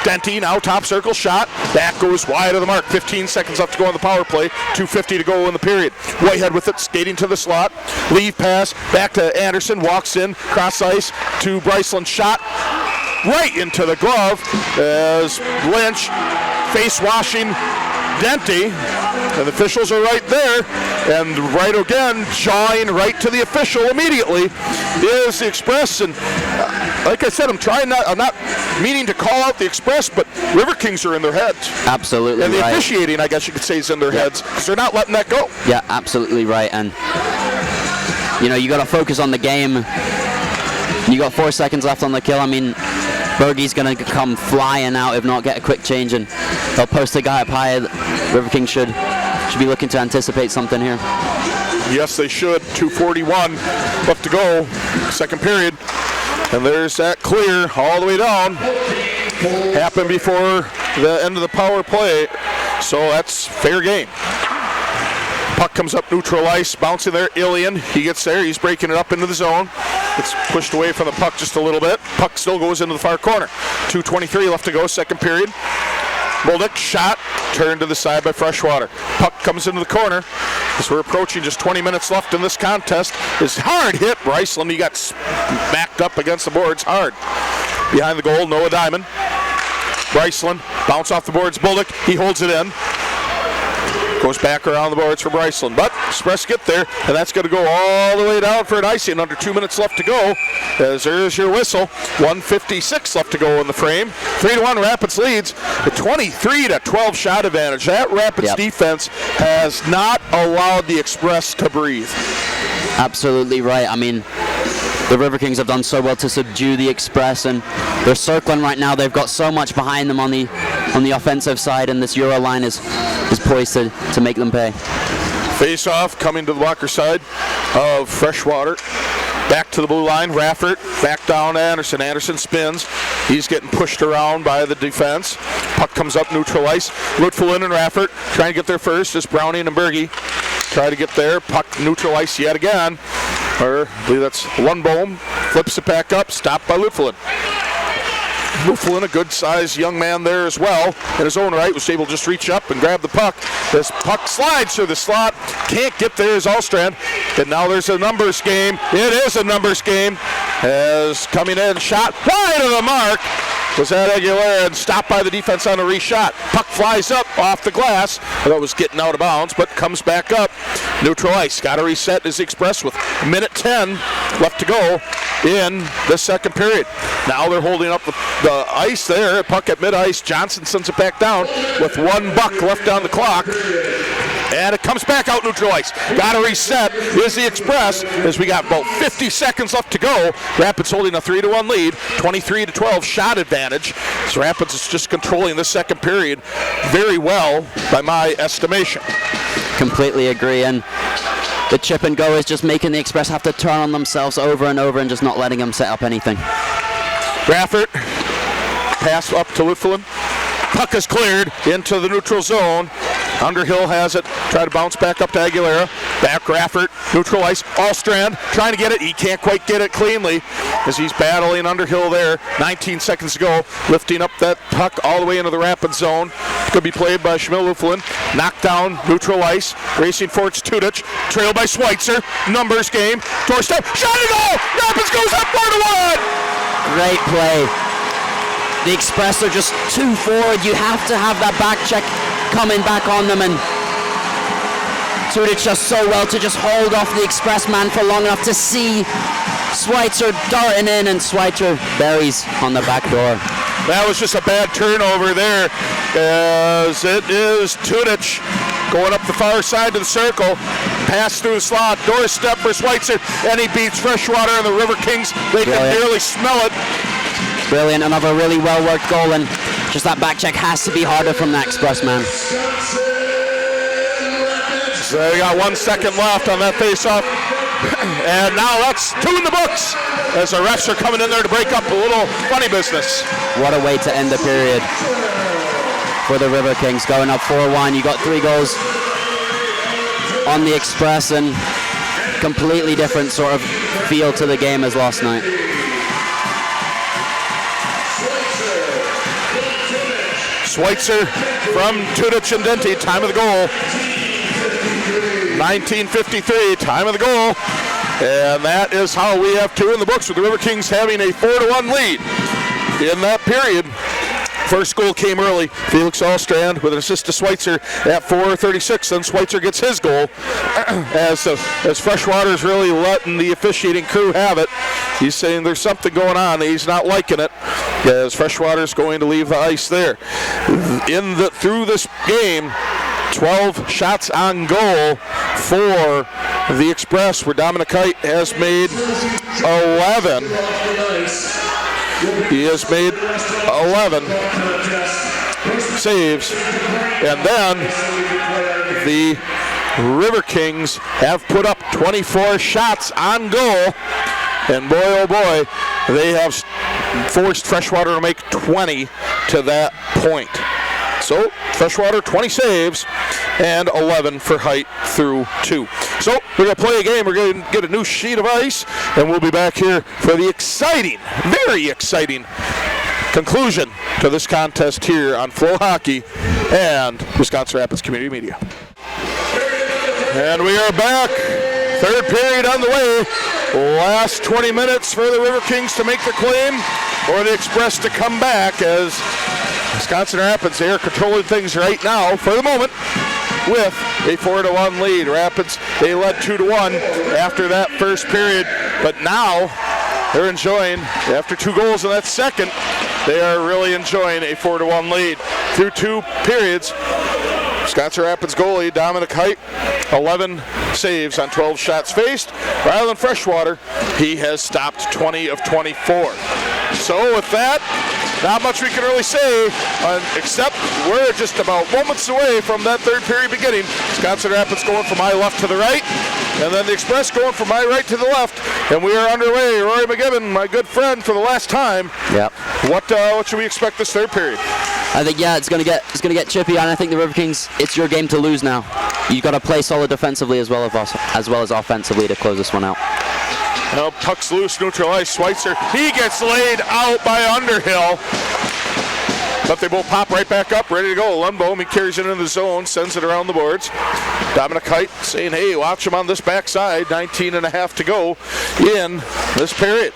Denty now top circle shot. That goes wide of the mark. 15 seconds left to go on the power play. 2:50 to go in the period. Whitehead with it, skating to the slot. Leave pass back to Anderson. Walks in, cross ice to Bryceland. Shot right into the glove as Lynch face washing Denty. And the officials are right there. And right again, jawing right to the official immediately is the Express. And like I said, I'm not meaning to call out the Express, but Riverkings are in their heads. Absolutely right. And the officiating, I guess you could say, is in their heads because they're not letting that go. Yeah, absolutely right. And, you got to focus on the game. You got 4 seconds left on the kill. I mean, Berge's going to come flying out if not get a quick change, and they'll post a guy up high. Riverkings should be looking to anticipate something here. Yes, they should. 2:41 left to go, second period. And there's that clear all the way down. Happened before the end of the power play, so that's fair game. Puck comes up neutral ice, bouncing there. Ilian, he gets there. He's breaking it up into the zone. It's pushed away from the puck just a little bit. Puck still goes into the far corner. 2:23 left to go, second period. Bolduc shot, turned to the side by Freshwater. Puck comes into the corner. As we're approaching just 20 minutes left in this contest, is hard hit. Bryceland, he got smacked up against the boards hard. Behind the goal, Noah Diamond. Bryceland, bounce off the boards, Bolduc, he holds it in. Goes back around the boards for Bryceland, but Express get there, and that's going to go all the way down for an icing. Under 2 minutes left to go, as there's your whistle. 1:56 left to go in the frame. 3-1 Rapids leads. A 23-12 shot advantage. That Rapids defense has not allowed the Express to breathe. Absolutely right. I mean, the Riverkings have done so well to subdue the Express, and they're circling right now. They've got so much behind them on the offensive side, and this Euro line is poised to make them pay. Face off coming to the blocker side of Freshwater. Back to the blue line, Raffert, back down to Anderson. Anderson spins. He's getting pushed around by the defense. Puck comes up neutral ice. Lutfulin and Raffert trying to get there first. Just Browning and Berge try to get there. Puck neutral ice yet again. Or I believe that's Lundbohm. Flips it back up, stopped by Lutfulin. Lutfulin, a good-sized young man there as well. In his own right, was able to just reach up and grab the puck. This puck slides through the slot. Can't get there is Allstrand. And now there's a numbers game. It is a numbers game. As coming in, shot wide of the mark. Was that Aguilera and stopped by the defense on a reshot. Puck flies up off the glass. That was getting out of bounds, but comes back up. Neutral ice. Got to reset as Express with minute 10 left to go in the second period. Now they're holding up the ice there. Puck at mid-ice. Johnson sends it back down with $1 left on the clock. And it comes back out neutral ice. Got to reset is the Express as we got about 50 seconds left to go. Rapids holding a 3-1 lead, 23-12 shot advantage. So Rapids is just controlling the second period very well by my estimation. Completely agree, and the chip and go is just making the Express have to turn on themselves over and over and just not letting them set up anything. Raffert, pass up to Lutfulin. Puck is cleared into the neutral zone. Underhill has it, try to bounce back up to Aguilera. Back Raffert, neutral ice. Allstrand trying to get it. He can't quite get it cleanly as he's battling Underhill there. 19 seconds to go, lifting up that puck all the way into the Rapids zone. Could be played by Schmidt Lutfulin. Knocked down, neutral ice. Racing for it's Tudic. Trailed by Schweitzer. Numbers game. Doorstep, shot and goal! Rapids goes up 4-1! Great play. The Express are just too forward. You have to have that back check coming back on them, and Tudic does so well to just hold off the Express man for long enough to see Schweitzer darting in, and Schweitzer buries on the back door. That was just a bad turnover there, as it is Tudic going up the far side of the circle. Pass through the slot, doorstep for Schweitzer, and he beats Freshwater and the Riverkings. They can nearly smell it. Brilliant, another really well-worked goal, and just that back check has to be harder from that Express man. So they got 1 second left on that face-off. And now that's 2 in the books as the refs are coming in there to break up a little funny business. What a way to end the period for the Riverkings, going up 4-1. You got 3 goals on the Express, and completely different sort of feel to the game as last night. Schweitzer from Tudic and Denti, time of the goal. 19:53, time of the goal. And that is how we have 2 in the books, with the Riverkings having a 4-1 lead in that period. First goal came early. Felix Allstrand with an assist to Schweitzer at 4:36. Then Schweitzer gets his goal as Freshwater's really letting the officiating crew have it. He's saying there's something going on. He's not liking it, as Freshwater's going to leave the ice there. Through this game, 12 shots on goal for the Express, where Dominic Kite has made 11. He has made 11 saves. And then the Riverkings have put up 24 shots on goal. And boy, oh boy, they have forced Freshwater to make 20 to that point. So Freshwater 20 saves and 11 for Height through 2. So we're going to play a game. We're going to get a new sheet of ice, and we'll be back here for the exciting, very exciting conclusion to this contest here on Flow Hockey and Wisconsin Rapids Community Media. And we are back. Third period on the way. Last 20 minutes for the Riverkings to make the claim, or the Express to come back, as Wisconsin Rapids, they are controlling things right now for the moment with a 4-1 lead. Rapids, they led 2-1 after that first period, but now they're enjoying, after 2 goals in that second, they are really enjoying a 4-1 lead. Through 2 periods, Wisconsin Rapids goalie Dominic Height, 11 saves on 12 shots faced. Rylan Freshwater, he has stopped 20 of 24. So with that, not much we can really say, except we're just about moments away from that third period beginning. Wisconsin Rapids going from my left to the right, and then the Express going from my right to the left, and we are underway. Rory McGibbon, my good friend, for the last time. Yep. What should we expect this third period? I think it's gonna get chippy, and I think the Riverkings, it's your game to lose now. You got to play solid defensively as well as offensively to close this one out. Well, puck's loose, neutral ice. Schweitzer, he gets laid out by Underhill. But they both pop right back up, ready to go. Lundbohm, he carries it into the zone, sends it around the boards. Dominic Height saying, hey, watch him on this backside. 19.5 to go in this period.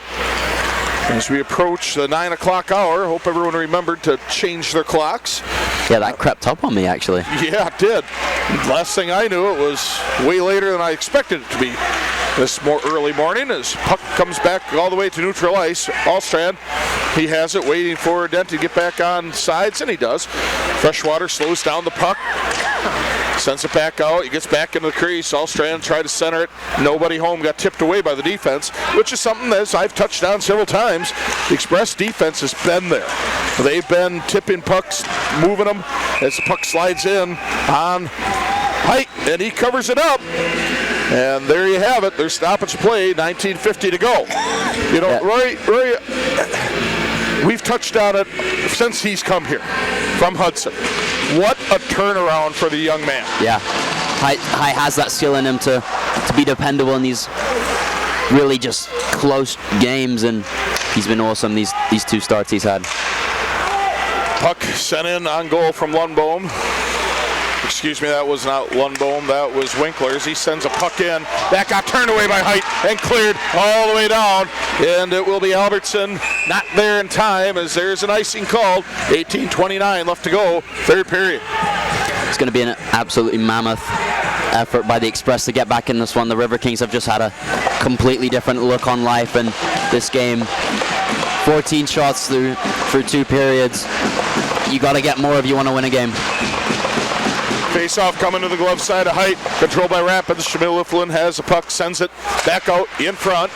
As we approach the 9 o'clock hour, hope everyone remembered to change their clocks. Yeah, that crept up on me, actually. Yeah, it did. Last thing I knew, it was way later than I expected it to be this early morning, as puck comes back all the way to neutral ice. Allstrand, he has it, waiting for Dent to get back on sides, and he does. Freshwater slows down the puck, sends it back out. He gets back into the crease. Allstrand tried to center it. Nobody home, got tipped away by the defense, which is something that, as I've touched on several times, the Express defense has been there. They've been tipping pucks, moving them as the puck slides in on Height, and he covers it up. And there you have it. Their stoppage play, 19:50 to go. You know, Rory, we've touched on it since he's come here from Hudson. What a turnaround for the young man. Yeah, Height has that skill in him to be dependable in these really just close games, and he's been awesome these 2 starts he's had. Puck sent in on goal from Lundbohm. Excuse me, that was not Lundbohm, that was Winkler. He sends a puck in. That got turned away by Height and cleared all the way down. And it will be Albertson not there in time, as there's an icing called. 18:29 left to go, third period. It's going to be an absolutely mammoth effort by the Express to get back in this one. The Riverkings have just had a completely different look on life in this game. 14 shots through 2 periods. You got to get more if you want to win a game. Face-off coming to the glove side of Height. Controlled by Rapids. Shamil Iflin has the puck, sends it back out in front.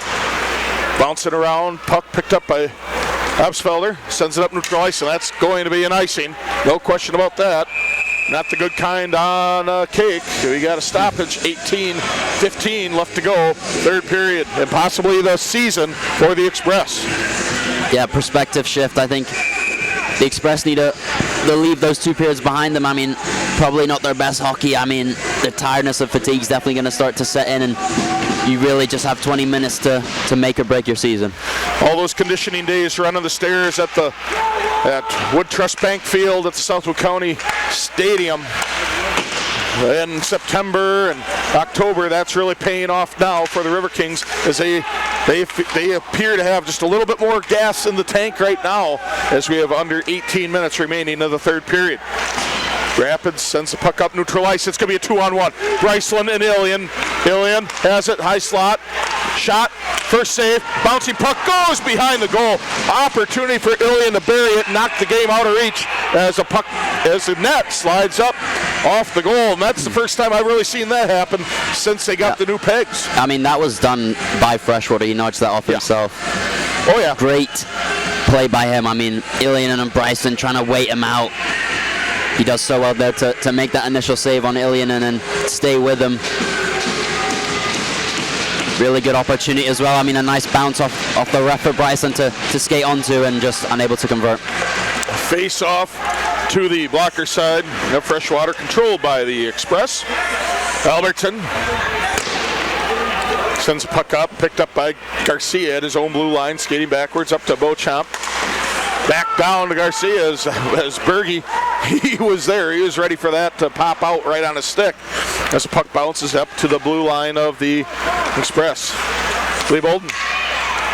Bouncing around. Puck picked up by Absfelder. Sends it up neutral ice, and that's going to be an icing. No question about that. Not the good kind on cake. We got a stoppage. 18:15 left to go. Third period, and possibly the season for the Express. Yeah, perspective shift. I think the Express need to leave those 2 periods behind them. I mean, probably not their best hockey. I mean, the tiredness of fatigue is definitely going to start to set in, and you really just have 20 minutes to make or break your season. All those conditioning days running the stairs at Wood Trust Bank Field at the Southwood County Stadium in September and October, that's really paying off now for the Riverkings, as they appear to have just a little bit more gas in the tank right now, as we have under 18 minutes remaining of the third period. Rapids sends the puck up neutral ice. It's going to be a 2-on-1. Bryceland and Ilian. Ilian has it, high slot. Shot, first save, bouncing puck goes behind the goal. Opportunity for Ilian to bury it, knock the game out of reach as the net slides up off the goal. And that's the first time I've really seen that happen since they got the new pegs. I mean, that was done by Freshwater. He nudged that off himself. Oh, yeah. Great play by him. I mean, Ilian and Bryson trying to wait him out. He does so well there to make that initial save on Ilian and then stay with him. Really good opportunity as well. I mean, a nice bounce off the ref for Bryson to skate onto, and just unable to convert. Face off to the blocker side of Freshwater, controlled by the Express. Albertson sends a puck up, picked up by Garcia at his own blue line, skating backwards up to Beauchamp. Back down to Garcia as Berge, he was there. He was ready for that to pop out right on his stick as the puck bounces up to the blue line of the Express. Lee Bolden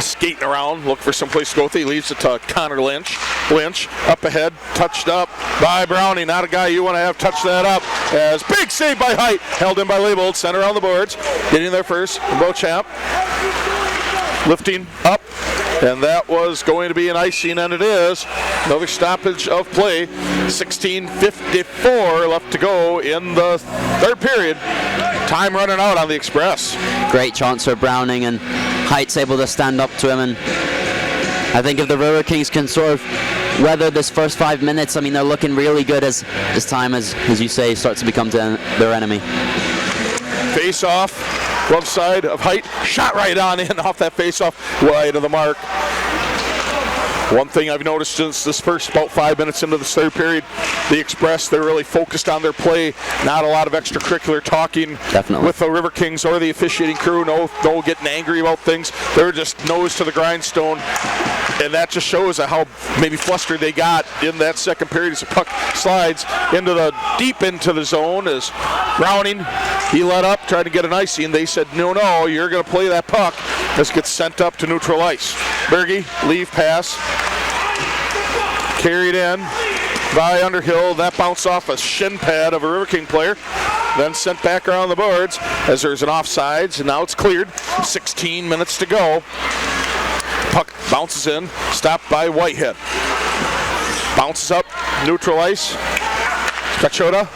skating around, looking for someplace to go with. He leaves it to Connor Lynch. Lynch up ahead, touched up by Brownie. Not a guy you want to have touch that up. As big save by Height, held in by Leibold. Center on the boards, getting there first. Beauchamp lifting up, and that was going to be an icing, and it is. Another stoppage of play. 16:54 left to go in the third period. Time running out on the Express. Great chance for Browning, and Height's able to stand up to him. And I think if the Riverkings can sort of weather this first 5 minutes, I mean, they're looking really good as this time, as you say, starts to become their enemy. Face off, glove side of Height, shot right on in off that face off, wide of the mark. One thing I've noticed since this first about 5 minutes into the third period, the Express, they're really focused on their play. Not a lot of extracurricular talking with the Riverkings or the officiating crew. No getting angry about things. They're just nose to the grindstone. And that just shows how maybe flustered they got in that second period as the puck slides deep into the zone. As Browning, he let up, tried to get an icing. They said, no, you're going to play that puck. This gets sent up to neutral ice. Berge, leave pass. Carried in by Underhill. That bounced off a shin pad of a River King player. Then sent back around the boards as there's an offsides, and now it's cleared. 16 minutes to go. Puck bounces in, stopped by Whitehead. Bounces up, neutral ice. Kachota,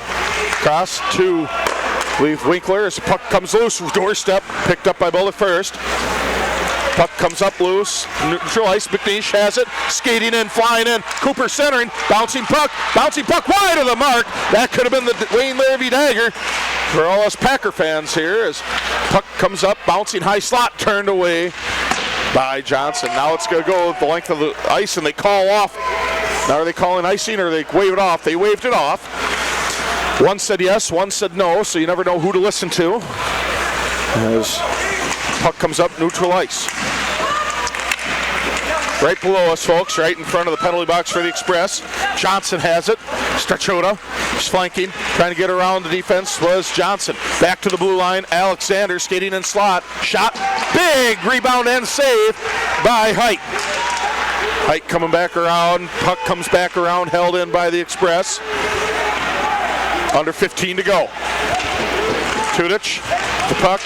cross to Leaf Winkler as the puck comes loose. Doorstep, picked up by Bullock first. Puck comes up loose, neutral ice. McNeish has it, skating in, flying in. Cooper centering, bouncing puck wide of the mark. That could have been the Wayne Larrabee dagger for all us Packer fans here. As puck comes up, bouncing high slot, turned away by Johnson. Now it's going to go the length of the ice, and they call off. Now are they calling icing or they wave it off? They waved it off. One said yes, one said no, so you never know who to listen to. As puck comes up, neutral ice. Right below us, folks, right in front of the penalty box for the Express. Johnson has it. Strachota is flanking, trying to get around the defense was Johnson. Back to the blue line, Alexander skating in slot. Shot, big rebound and save by Height. Height coming back around, puck comes back around, held in by the Express. Under 15 to go. Tudich, the puck,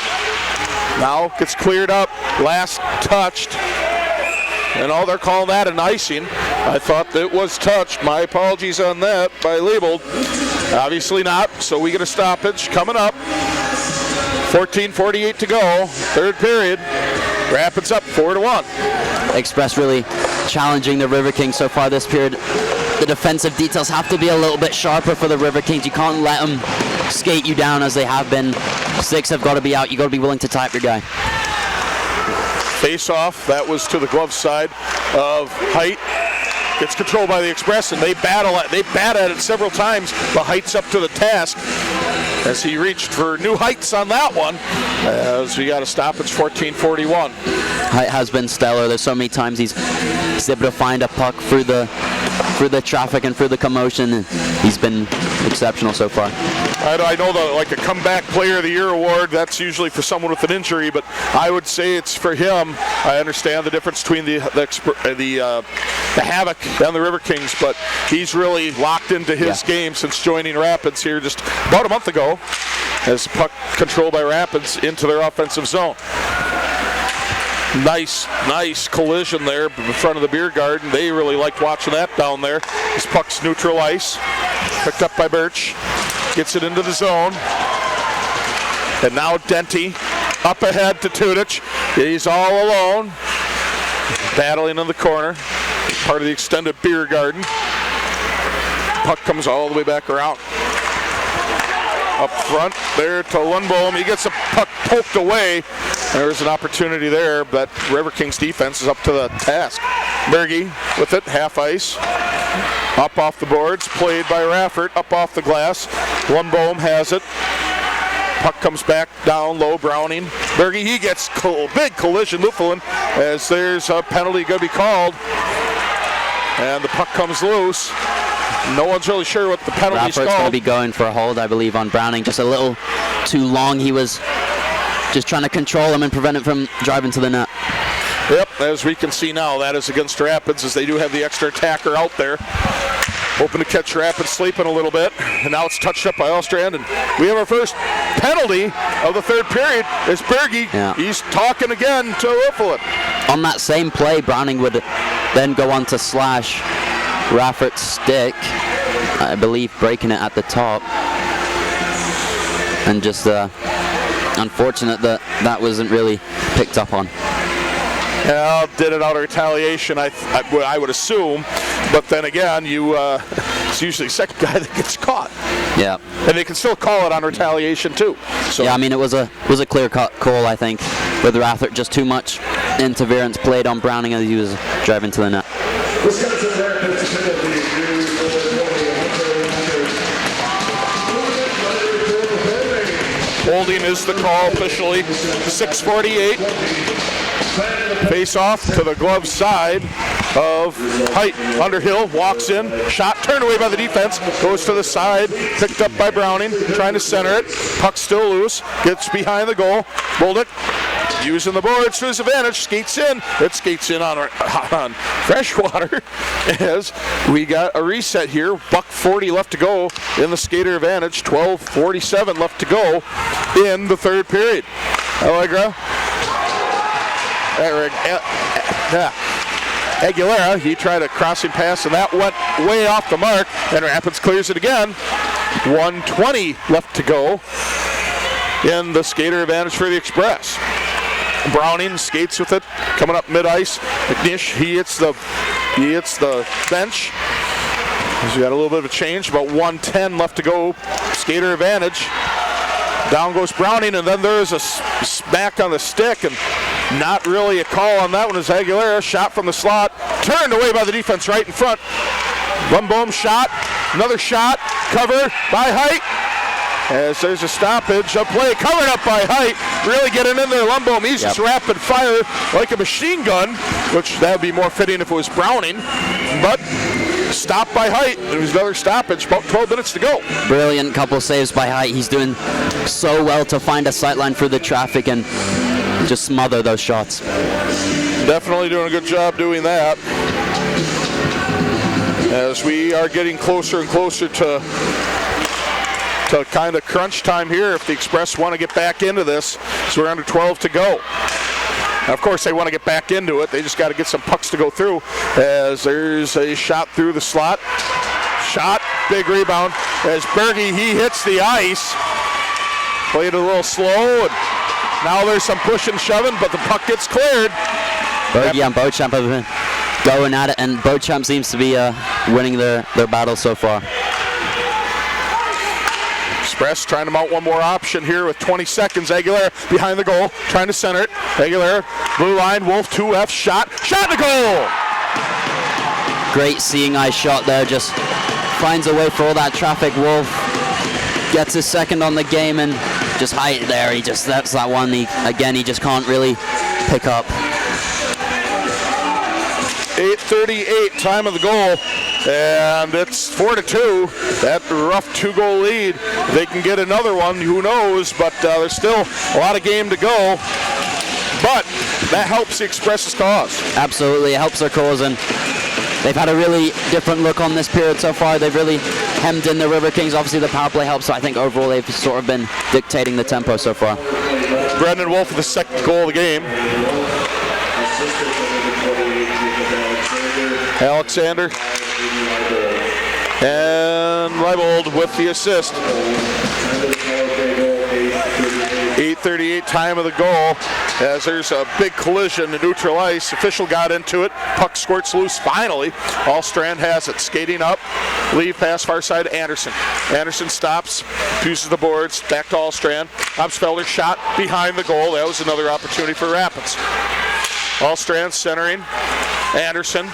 now gets cleared up, last touched. And they're calling that an icing. I thought it was touched. My apologies on that by Leibold. Obviously not, so we get a stoppage coming up. 14:48 to go, third period. Rapids up 4-1. Express really challenging the Riverkings so far this period. The defensive details have to be a little bit sharper for the Riverkings. You can't let them skate you down as they have been. Six have got to be out. You've got to be willing to type your guy. Face off, that was to the glove side of Height. Gets controlled by the Express, and they bat at it several times, but Height's up to the task as he reached for new heights on that one. As we got a stop, it's 14:41. Height has been stellar. There's so many times he's able to find a puck through the traffic and through the commotion. He's been exceptional so far. I know a comeback player of the year award, that's usually for someone with an injury, but I would say it's for him. I understand the difference between the Havoc and the Riverkings, but he's really locked into his game since joining Rapids here just about a month ago, as puck controlled by Rapids into their offensive zone. Nice collision there in front of the beer garden. They really liked watching that down there. This puck's neutral ice, picked up by Birch. Gets it into the zone. And now Denty up ahead to Tudich. He's all alone. Battling in the corner. Part of the extended beer garden. Puck comes all the way back around. Up front there to Lundbohm. He gets a puck poked away. There's an opportunity there, but Riverkings defense is up to the task. Berge with it, half ice. Up off the boards, played by Raffert, up off the glass. Lundbohm has it. Puck comes back down low, Browning. Berge, he gets big collision, Newfoundland, as there's a penalty going to be called. And the puck comes loose. No one's really sure what the penalty's Rafferty's going to called. be going for a hold, I believe, on Browning. Just a little too long. He was just trying to control him and prevent him from driving to the net. Yep, as we can see now, that is against Rapids, as they do have the extra attacker out there. Hoping to catch Rapids sleeping a little bit. And now it's touched up by Allstrand. And we have our first penalty of the third period. It's Berge. Yeah. He's talking again to Wolflet. On that same play, Browning would then go on to slash Rafferty's stick, I believe breaking it at the top. And just unfortunate that that wasn't really picked up on. Yeah, did it out of retaliation, I would assume. But then again, it's usually the second guy that gets caught. Yeah. And they can still call it on retaliation too. So Yeah, I mean, it was a clear-cut call, I think, with Rafferty. Just too much interference played on Browning as he was driving to the net. holding is the call officially. 6:48. Face off to the glove side of Height. Underhill walks in, shot turned away by the defense, goes to the side, picked up by Browning, trying to center it. Puck still loose, gets behind the goal. Boldick using the boards to his advantage, skates in. It skates in on Freshwater as we got a reset here. $1:40 left to go in the skater advantage. 12:47 left to go in the third period. Allegra. Aguilera, he tried a crossing pass and that went way off the mark, and Rapids clears it again. 1:20 left to go in the skater advantage for the Express. Browning skates with it, coming up mid-ice. McNish, he hits the bench. He's got a little bit of a change, about 1:10 left to go, skater advantage. Down goes Browning, and then there's a smack on the stick, and not really a call on that one as Aguilera, shot from the slot, turned away by the defense right in front. Lundbohm shot, another shot, covered by Height. As there's a stoppage of play, covered up by Height, really getting in there. Lundbohm, he's just rapid fire like a machine gun, which that would be more fitting if it was Browning, but stopped by Height. There was another stoppage, about 12 minutes to go. Brilliant couple saves by Height. He's doing so well to find a sightline through the traffic and just smother those shots. Definitely doing a good job doing that. As we are getting closer and closer to kind of crunch time here if the Express want to get back into this. So we're under 12 to go. Now, of course, they want to get back into it. They just got to get some pucks to go through. As there's a shot through the slot. Shot, big rebound. As Berge, he hits the ice. Played a little slow, and now there's some pushing, shoving, but the puck gets cleared. Berge and Beauchamp have been going at it, and Beauchamp seems to be winning their battle so far. Express trying to mount one more option here with 20 seconds. Aguilera behind the goal, trying to center it. Aguilera, blue line, Wolf, 2F, shot in the goal! Great seeing eye shot there, just finds a way for all that traffic. Wolf gets his second on the game, and just Height there, that's that one, he just can't really pick up. 8:38, time of the goal. And it's 4-2. That rough two-goal lead. They can get another one, who knows, but there's still a lot of game to go. But that helps the Express's cause. Absolutely, it helps their cause, and they've had a really different look on this period so far. They've really hemmed in the Riverkings. Obviously, the power play helps, so I think overall they've sort of been dictating the tempo so far. Brendan Wolf with the second goal of the game. Alexander and Leibold with the assist. 8:38, time of the goal, as there's a big collision to neutral ice. Official got into it. Puck squirts loose finally. Allstrand has it. Skating up. Leave pass far side to Anderson. Anderson stops, uses the boards, back to Allstrand. Amsfelder shot behind the goal. That was another opportunity for Rapids. Allstrand centering. Anderson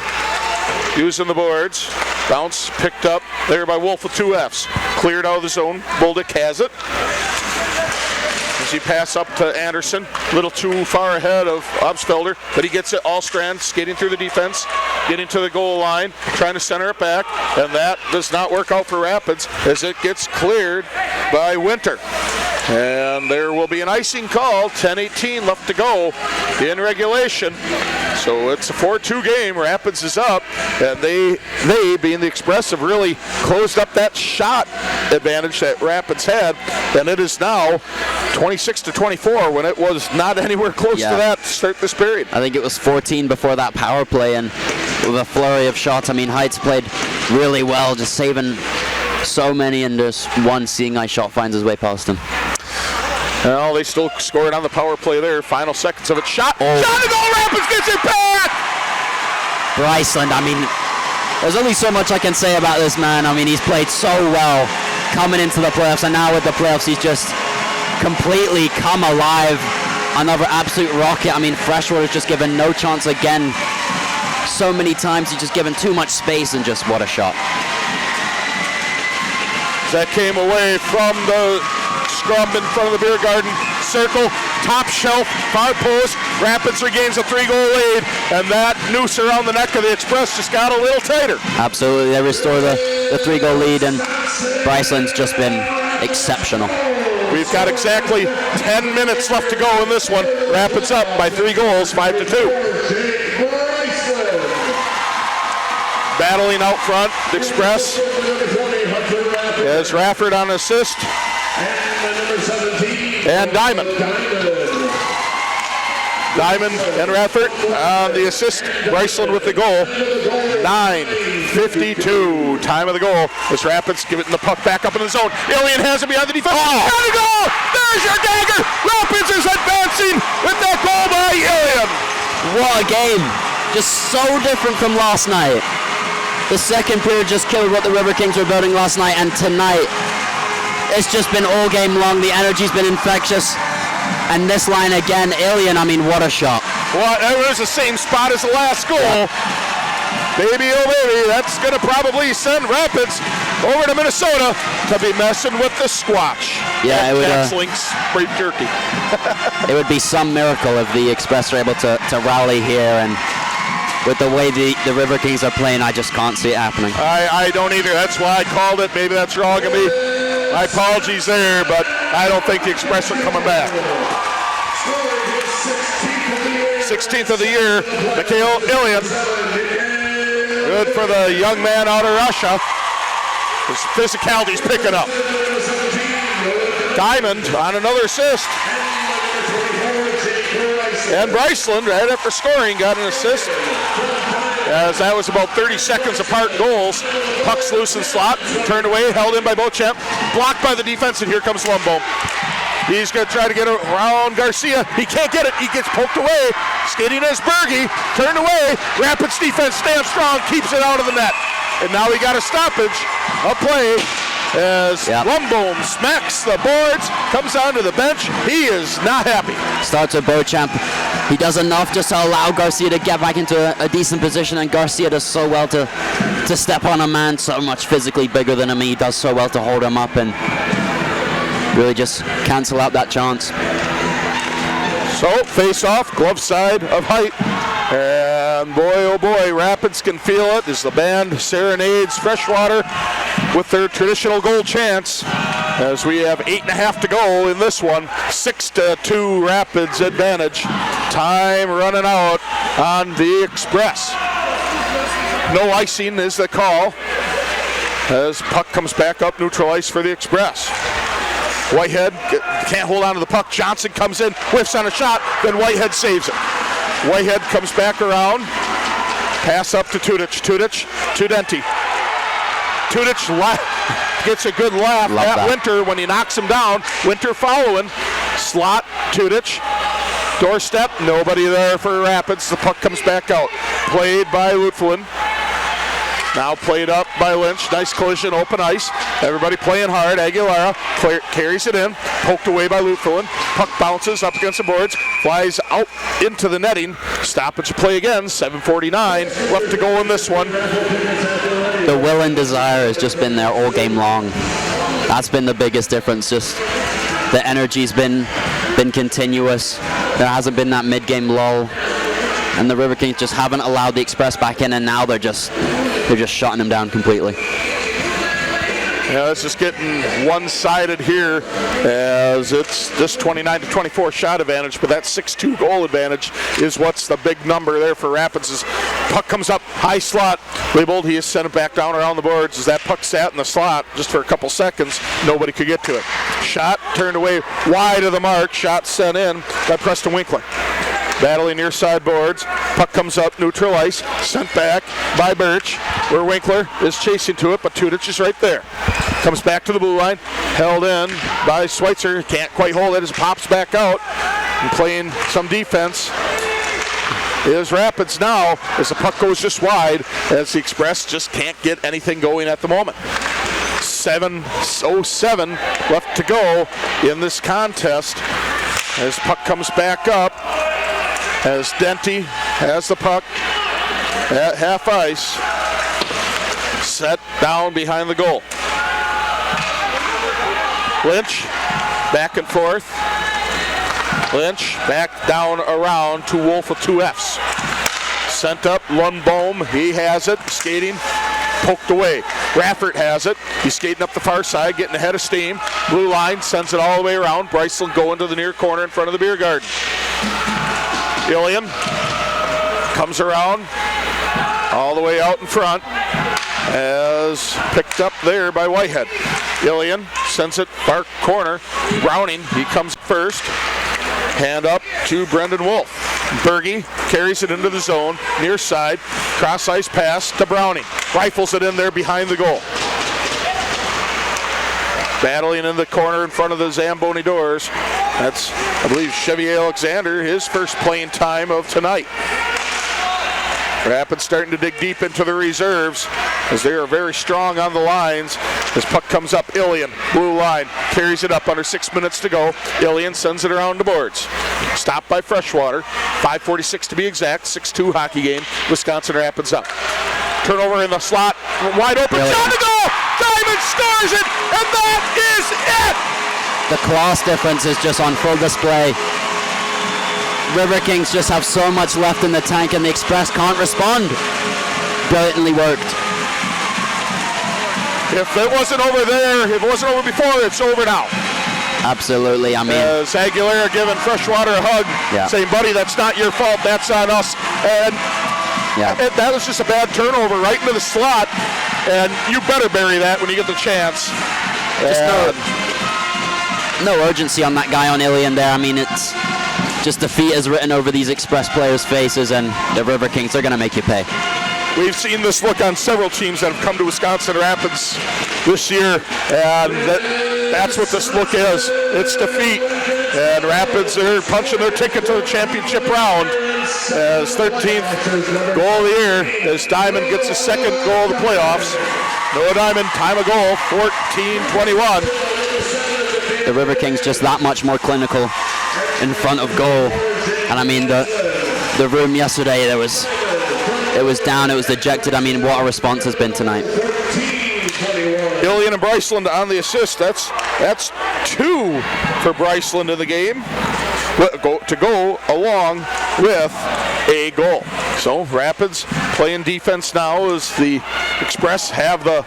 using the boards. Bounce picked up there by Wolf with 2 Fs. Cleared out of the zone. Boldick has it. as he pass up to Anderson. A little too far ahead of Obsfelder, but he gets it all strands, skating through the defense, getting to the goal line, trying to center it back, and that does not work out for Rapids as it gets cleared by Winter. And there will be an icing call, 10:18 left to go in regulation. So it's a 4-2 game. Rapids is up, and they being the Express, have really closed up that shot advantage that Rapids had, and it is now 26-24 when it was not anywhere close to that to start this period. I think it was 14 before that power play, and with a flurry of shots. I mean, Heights played really well, just saving so many, and just one seeing eye shot finds his way past him. Well, they still scored on the power play there. Final seconds of it. Shot. Oh. Shot to goal. Rapids gets it back. Bryceland, I mean, there's only so much I can say about this man. I mean, he's played so well coming into the playoffs, and now with the playoffs, he's just completely come alive. Another absolute rocket. I mean, Freshwater's just given no chance again. So many times he's just given too much space, and just what a shot. That came away from the scrum in front of the beer garden circle, top shelf, far post. Rapids regains a 3-goal lead, and that noose around the neck of the Express just got a little tighter. Absolutely, they restore the 3-goal lead, and Bryceland's just been exceptional. We've got exactly 10 minutes left to go in this one. Rapids up by 3 goals, 5-2. Battling out front, the Express as Rafford on assist, and Diamond and Rafford on the assist. Bryceland with the goal. 9:52 time of the goal as Rapids give it the puck back up in the zone. Ilian has it behind the defense. Got a goal! There's your dagger! Rapids is advancing with that goal by Ilian. What a game! Just so different from last night. The second period just killed what the Riverkings were building last night, and tonight it's just been all game long. The energy's been infectious. And this line again, Ilian, I mean, what a shot. Well, it was the same spot as the last goal. Yeah. Baby, oh baby, that's going to probably send Rapids over to Minnesota to be messing with the Squatch. Yeah, it would. Links beef jerky. It would be some miracle if the Express are able to rally here, and with the way the Riverkings are playing, I just can't see it happening. I don't either. That's why I called it. Maybe that's wrong of me. My apologies there, but I don't think the Express are coming back. 16th of the year, Mikhail Ilian. Good for the young man out of Russia. His physicality's picking up. Diamond on another assist. And Bryceland, right after scoring, got an assist. As that was about 30 seconds apart goals. Puck's loose in slot, turned away, held in by Beauchamp, blocked by the defense, and here comes Lumbo. He's going to try to get around Garcia. He can't get it. He gets poked away. Skating as Berge, turned away. Rapids defense stands strong, keeps it out of the net. And now we got a stoppage of play as Lumbo smacks the boards, comes onto the bench. He is not happy. Starts with Beauchamp. He does enough just to allow Garcia to get back into a decent position, and Garcia does so well to step on a man so much physically bigger than him. He does so well to hold him up and really just cancel out that chance. So, face off, glove side of Height. And boy, oh boy, Rapids can feel it as the band serenades Freshwater with their traditional goal chance. As we have 8.5 to go in this one, 6-2 Rapids advantage. Time running out on the Express. No icing is the call as puck comes back up neutral ice for the Express. Whitehead can't hold on to the puck. Johnson comes in, whiffs on a shot, then Whitehead saves it. Whitehead comes back around, pass up to Tudic to Denti. Tudic gets a good laugh at Winter when he knocks him down. Winter following, slot, Tudic, doorstep, nobody there for Rapids. The puck comes back out. Played by Lutfelin. Now played up by Lynch. Nice collision, open ice. Everybody playing hard. Aguilera carries it in. Poked away by Lutfelin. Puck bounces up against the boards. Flies out into the netting. Stoppage play again. 7:49 left to go in this one. The will and desire has just been there all game long. That's been the biggest difference. Just the energy's been been continuous. There hasn't been that mid-game lull. And the Riverkings just haven't allowed the Express back in, and now they're just shutting them down completely. Yeah, it's just getting one-sided here as it's just 29-24 shot advantage, but that 6-2 goal advantage is what's the big number there for Rapids. As puck comes up, high slot, Leibold, he has sent it back down around the boards. As that puck sat in the slot just for a couple seconds, nobody could get to it. Shot turned away wide of the mark, shot sent in by Preston Winkler. Battling near side boards, puck comes up, neutral ice, sent back by Birch, where Winkler is chasing to it, but Tudich is right there. Comes back to the blue line, held in by Schweitzer, can't quite hold it as it pops back out, and playing some defense is Rapids now, as the puck goes just wide, as the Express just can't get anything going at the moment. 7:07 left to go in this contest, as puck comes back up, as Denty has the puck at half ice, set down behind the goal. Lynch, back and forth. Lynch, back down around to Wolf with 2 Fs. Sent up, Lundbohm, he has it, skating, poked away. Raffert has it, he's skating up the far side, getting ahead of steam. Blue line, sends it all the way around. Bryceland going to the near corner in front of the beer garden. Ilian comes around all the way out in front, as picked up there by Whitehead. Ilian sends it far corner. Browning, he comes first. Hand up to Brendan Wolf. Berge carries it into the zone, near side. Cross ice pass to Browning. Rifles it in there behind the goal. Battling in the corner in front of the Zamboni doors. That's, I believe, Chevy Alexander, his first playing time of tonight. Rapids starting to dig deep into the reserves as they are very strong on the lines. This puck comes up, Ilian, blue line, carries it up under 6 minutes to go. Ilian sends it around the boards. Stopped by Freshwater, 5:46 to be exact, 6-2 hockey game, Wisconsin Rapids up. Turnover in the slot, wide open, shot to goal! Diamond scores it, and that is it! The class difference is just on full display. Riverkings just have so much left in the tank, and the Express can't respond. Brilliantly worked. If it wasn't over there, if it wasn't over before, it's over now. Absolutely, I mean. As Aguilera giving Freshwater a hug, saying, buddy, that's not your fault, that's on us. And that was just a bad turnover right into the slot, and you better bury that when you get the chance. No urgency on that guy on Ilian there. I mean, it's just defeat is written over these Express players' faces, and the Riverkings, they're going to make you pay. We've seen this look on several teams that have come to Wisconsin Rapids this year, and that's what this look is. It's defeat, and Rapids are punching their ticket to the championship round as 13th goal of the year, as Diamond gets his second goal of the playoffs. Noah Diamond, time of goal, 14-21. The Riverkings just that much more clinical in front of goal, and I mean the room yesterday, it was down, it was dejected. I mean, what a response has been tonight. Ilian and Bryceland on the assist. That's 2 for Bryceland in the game to go along with a goal. So Rapids playing defense now as the Express have the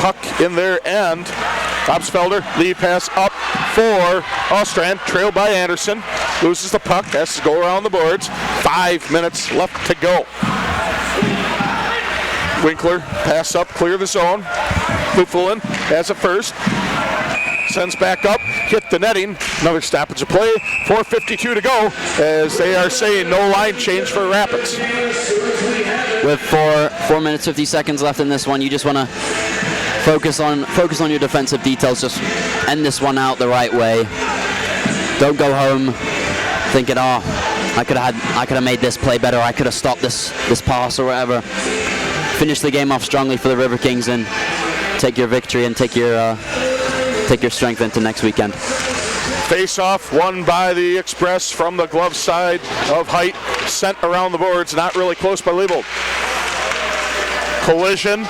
puck in their end. Obsfelder, lead pass up for Ostrand, trailed by Anderson. Loses the puck, has to go around the boards. 5 minutes left to go. Winkler, pass up, clear the zone. Lufulin has it first. Sends back up, hit the netting. Another stoppage of play. 4:52 to go as they are saying no line change for Rapids. With 4 minutes 50 seconds left in this one, you just want to focus on your defensive details. Just end this one out the right way. Don't go home thinking, oh, I could have made this play better. I could have stopped this pass or whatever. Finish the game off strongly for the Riverkings and take your victory and take your strength into next weekend. Face-off won by the Express from the glove side of Height. Sent around the boards, not really close by Leibold. Collision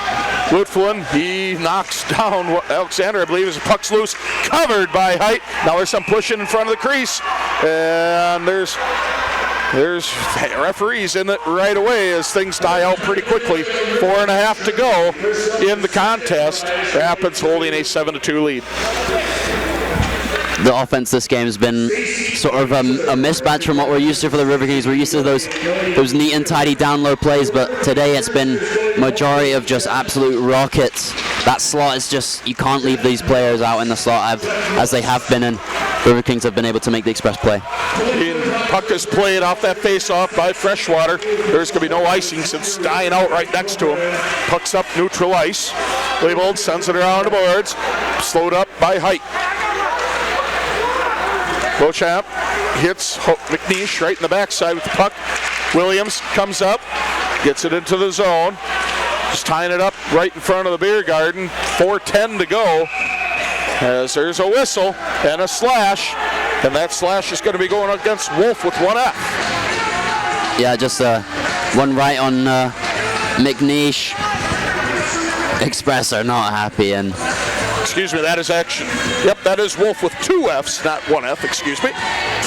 Lutflin, he knocks down Alexander, I believe, as the puck's loose, covered by Height. Now there's some pushing in front of the crease, and there's referees in it right away as things die out pretty quickly. 4.5 to go in the contest. Rapids holding a 7-2 lead. The offense this game has been sort of a mismatch from what we're used to for the Riverkings. We're used to those neat and tidy down low plays, but today it's been majority of just absolute rockets. That slot is just, you can't leave these players out in the slot as they have been, and Riverkings have been able to make the express play. Puck is played off that face-off by Freshwater. There's going to be no icing since it's dying out right next to him. Puck's up neutral ice. Labeled, sends it around the boards. Slowed up by Height. Beauchamp hits McNeish right in the backside with the puck. Williams comes up, gets it into the zone. Just tying it up right in front of the beer garden. 4:10 to go. As there's a whistle and a slash. And that slash is going to be going against Wolf with 1F. Yeah, just one right on McNeish. Express are not happy, and excuse me, that is action. Yep, that is Wolf with 2 Fs, not 1F, excuse me.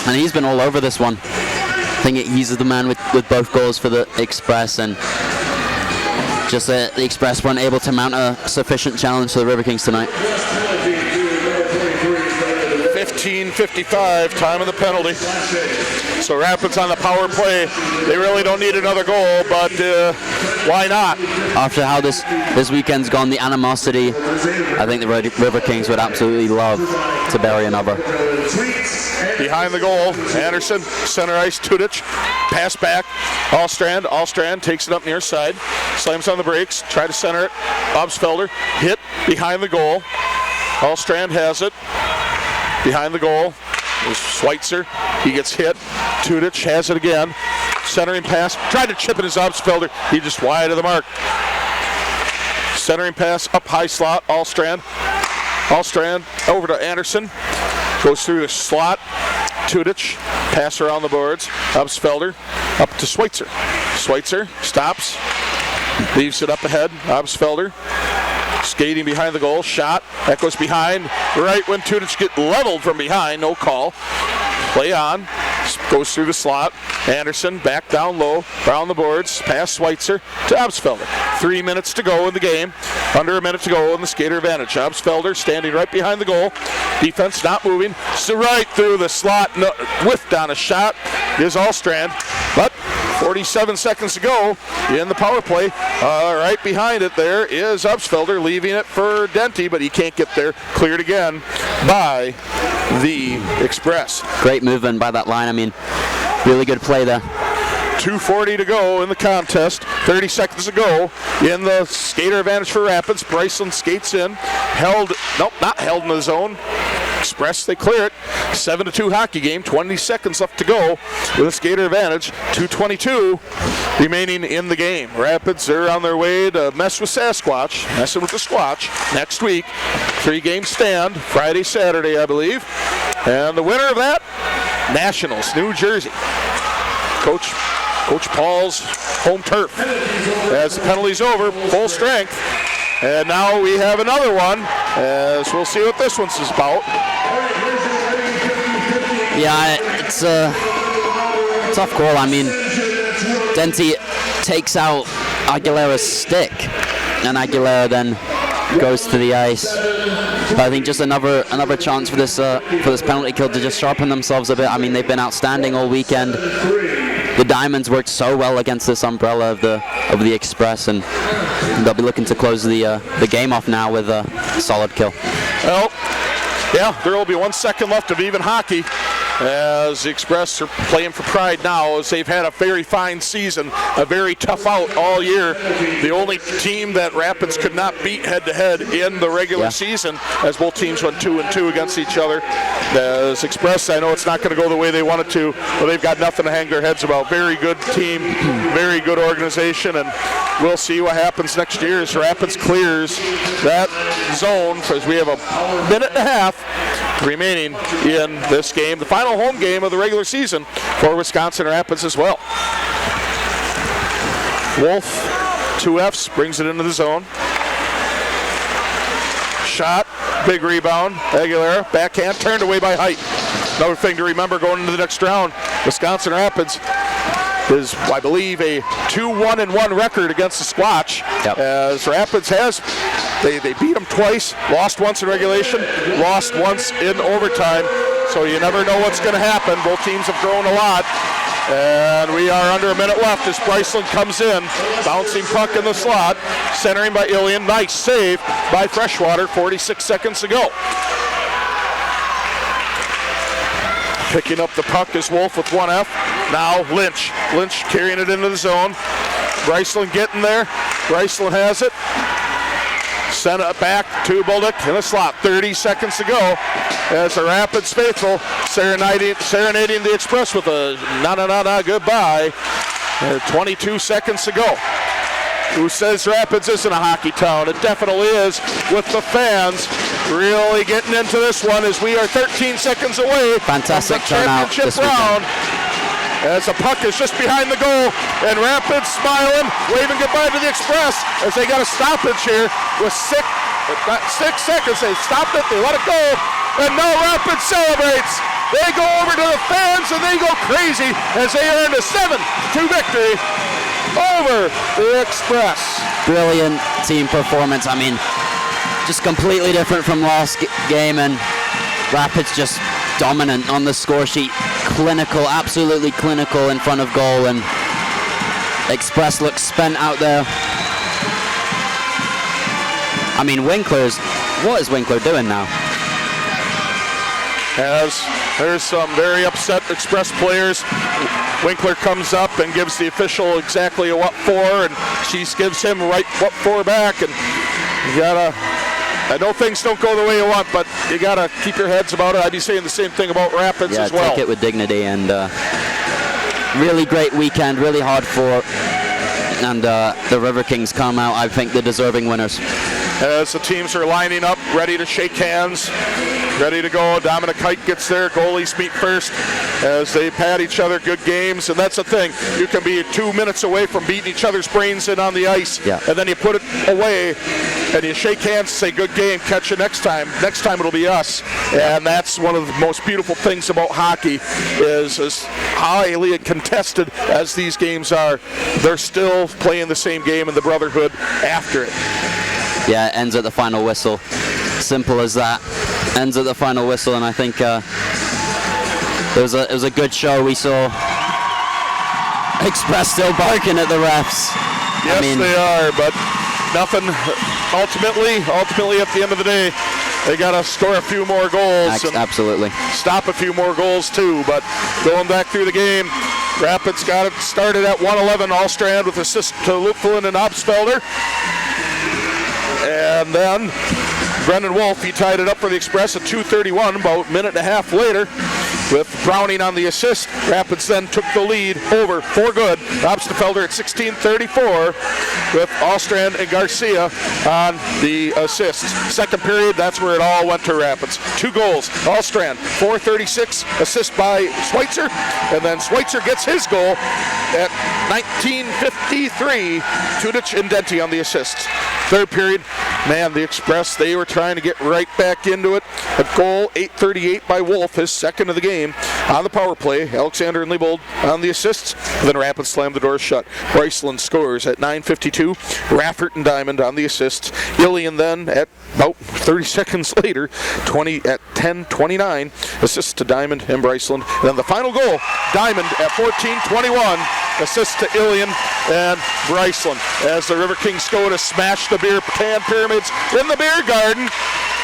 And he's been all over this one. I think he's the man with both goals for the Express, and just the Express weren't able to mount a sufficient challenge to the Riverkings tonight. 15:55, time of the penalty. So Rapids on the power play. They really don't need another goal, but why not? After how this weekend's gone, the animosity, I think the Riverkings would absolutely love to bury another. Behind the goal, Anderson, center ice, Tudic, pass back, Allstrand takes it up near side, slams on the brakes, try to center it, Obsfelder, hit behind the goal, Allstrand has it, behind the goal, there's Schweitzer, he gets hit, Tudic has it again, centering pass, tried to chip it as Obsfelder, he just wide of the mark. Centering pass, up high slot, Allstrand over to Anderson, goes through the slot, Tudic, pass around the boards, Obsfelder, up to Schweitzer. Schweitzer stops, leaves it up ahead, Obsfelder, skating behind the goal, shot, that goes behind, right when Tudic get leveled from behind, no call. Play on, goes through the slot, Anderson back down low, around the boards, past Schweitzer to Obsfelder. 3 minutes to go in the game, under a minute to go in the skater advantage. Obsfelder standing right behind the goal, defense not moving, so right through the slot, no, whiffed on a shot is Allstrand, but 47 seconds to go in the power play. Right behind it there is Obsfelder, leaving it for Denty, but he can't get there. Cleared again by the Express. Great movement by that line. I mean, really good play there. 2:40 to go in the contest. 30 seconds to go in the skater advantage for Rapids. Bryceland skates in. Not held in the zone. Express, they clear it. 7-2 hockey game. 20 seconds left to go with a skater advantage. 2:22 remaining in the game. Rapids are on their way to mess with Sasquatch. Messing with the Squatch next week. 3-game stand. Friday, Saturday, I believe. And the winner of that, Nationals, New Jersey. Coach Paul's home turf. As the penalty's over, full strength. And now we have another one, as we'll see what this one's about. Yeah, it's a tough call. I mean, Denty takes out Aguilera's stick, and Aguilera then goes to the ice. But I think just another chance for this penalty kill to just sharpen themselves a bit. I mean, they've been outstanding all weekend. The Diamonds worked so well against this umbrella of the Express, and they'll be looking to close the game off now with a solid kill. Well, yeah, there will be 1 second left of even hockey, as the Express are playing for pride now, as they've had a very fine season, a very tough out all year. The only team that Rapids could not beat head-to-head in the regular season, as both teams went 2-2 against each other. As Express, I know it's not going to go the way they wanted to, but they've got nothing to hang their heads about. Very good team, very good organization, and we'll see what happens next year as Rapids clears that zone, as we have a minute and a half remaining in this game, the final home game of the regular season for Wisconsin Rapids as well. Wolf, 2 Fs, brings it into the zone. shot, big rebound. Aguilera, backhand, turned away by Height. Another thing to remember going into the next round, Wisconsin Rapids is, I believe, a 2-1-1 record against the Squatch. Yep. As Rapids has, they beat them twice, lost once in regulation, lost once in overtime. So you never know what's going to happen. Both teams have grown a lot. And we are under a minute left as Bryceland comes in. Bouncing puck in the slot. Centering by Ilian. Nice save by Freshwater 46 seconds to go. Picking up the puck is Wolf with 1F. Now Lynch. Lynch carrying it into the zone. Bryceland getting there. Bryceland has it. Send it back to Bolduc in the slot. 30 seconds to go as the Rapids faithful serenading the Express with a na-na-na-na goodbye. 22 seconds to go. Who says Rapids isn't a hockey town? It definitely is, with the fans really getting into this one as we are 13 seconds away Fantastic from the turnout championship this round. As the puck is just behind the goal, and Rapids smiling, waving goodbye to the Express as they got a stoppage here with 6 seconds. They stopped it, they let it go, and now Rapids celebrates. They go over to the fans and they go crazy as they earned a 7-2 victory over the Express. Brilliant team performance. I mean, just completely different from last game, and Rapids just dominant on the score sheet. Clinical, absolutely clinical in front of goal, and Express looks spent out there. I mean, what is Winkler doing now? As there's some very upset Express players. Winkler comes up and gives the official exactly a what for, and she gives him right what for back, and you gotta, I know things don't go the way you want, but you gotta keep your heads about it. I'd be saying the same thing about Rapids as well. Take it with dignity, and really great weekend, really hard fought, and the Riverkings come out, I think, the deserving winners. As the teams are lining up, ready to shake hands, ready to go. Dominic Height gets there. Goalies meet first as they pat each other. Good games, and that's the thing. You can be 2 minutes away from beating each other's brains in on the ice, and then you put it away, and you shake hands, say good game, catch you next time. Next time it'll be us, and that's one of the most beautiful things about hockey is as highly contested as these games are, they're still playing the same game in the brotherhood after it. Yeah, it ends at the final whistle. Simple as that. Ends at the final whistle, and I think it was a good show. We saw Express still barking at the refs. Yes, they are, but nothing. Ultimately, at the end of the day, they got to score a few more goals. Absolutely. Stop a few more goals too. But going back through the game, Rapids got it started at 111. Allstrand with assist to Lupflin and Obsfelder. And then Brendan Wolf, he tied it up for the Express at 2:31, about a minute and a half later, with Browning on the assist. Rapids then took the lead over for good. Obstfelder at 16:34 with Allstrand and Garcia on the assist. Second period, that's where it all went to Rapids. 2 goals. Allstrand, 4:36, assist by Schweitzer, and then Schweitzer gets his goal at 19:53. Tudich and Denti on the assists. Third period, man, the Express, they were trying to get right back into it. A goal, 8:38 by Wolf, his second of the game. On the power play, Alexander and Leibold on the assists. Then Rapids slammed the doors shut. Bryceland scores at 9:52. Raffert and Diamond on the assists. Ilian then at about 30 seconds later, at 10:29, assists to Diamond and Bryceland. And then the final goal, Diamond at 14:21, assist to Ilian and Bryceland as the Riverkings go to smash the beer can pyramids in the beer garden.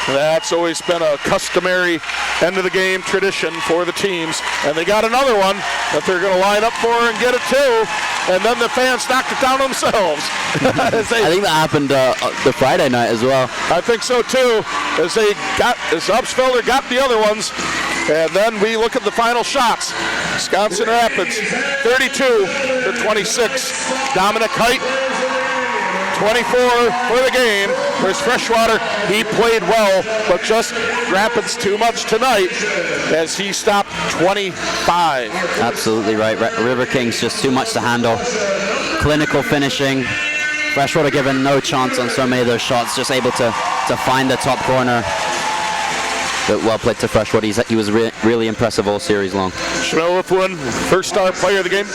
That's always been a customary end of the game tradition for the teams, and they got another one that they're going to line up for and get it too, and then the fans knocked it down themselves. I think that happened the Friday night as well. I think so too, as Obsfelder got the other ones. And then we look at the final shots. Wisconsin Rapids, 32-26. Dominic Height, 24 for the game. Whereas Freshwater, he played well, but just Rapids too much tonight as he stopped 25. Absolutely right. Riverkings just too much to handle. Clinical finishing. Freshwater given no chance on so many of those shots, just able to to find the top corner. But well played to Freshwood. He was really impressive all series long. Chanel Liflin, first star player of the game,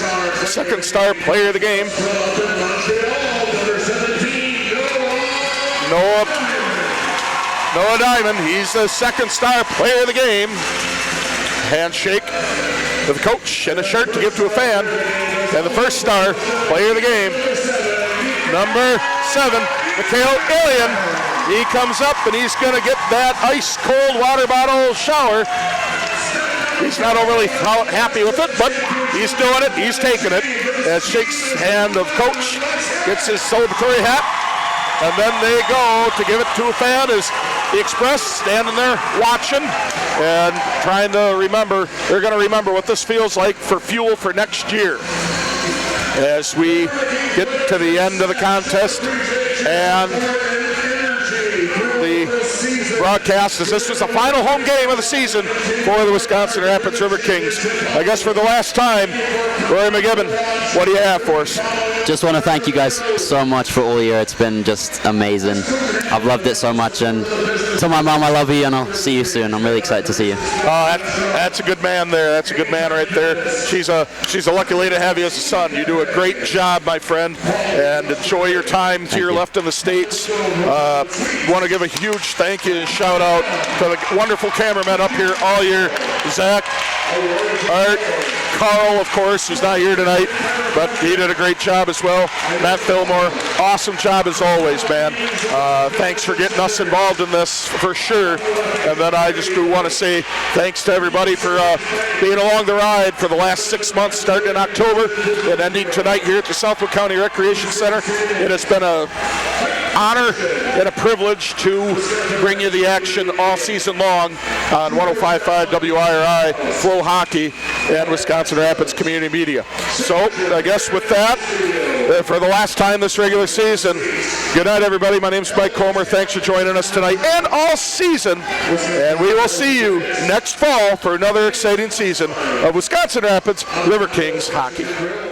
second star player of the game. Noah Diamond, he's the second star player of the game. Handshake to the coach and a shirt to give to a fan. And the first star player of the game, number 7, Mikhail Ilian. He comes up and he's going to get that ice-cold water bottle shower. He's not overly happy with it, but he's doing it. He's taking it. As shakes hand of coach, gets his celebratory hat, and then they go to give it to a fan as the Express standing there watching and trying to remember. They're going to remember what this feels like for fuel for next year. As we get to the end of the contest and the broadcast, as this was the final home game of the season for the Wisconsin Rapids Riverkings. I guess for the last time, Rory McGibbon, what do you have for us? Just want to thank you guys so much for all year. It's been just amazing. I've loved it so much, and to my mom, I love you, and I'll see you soon. I'm really excited to see you. That's a good man there. That's a good man right there. She's a lucky lady to have you as a son. You do a great job, my friend, and enjoy your time to your left in the States. Want to give a huge thank you and shout out to the wonderful cameramen up here all year. Zach, Art, Carl, of course, who's not here tonight, but he did a great job as well. Matt Fillmore, awesome job as always, man. Thanks for getting us involved in this for sure. And then I just do want to say thanks to everybody for being along the ride for the last 6 months, starting in October and ending tonight here at the Southwood County Recreation Center. It has been an honor and a privilege to bring you the action all season long on 105.5 WIRI, Flow Hockey, and Wisconsin Rapids Community Media. So I guess with that, for the last time this regular season, good night, everybody. My name's Mike Comer. Thanks for joining us tonight and all season. And we will see you next fall for another exciting season of Wisconsin Rapids Riverkings hockey.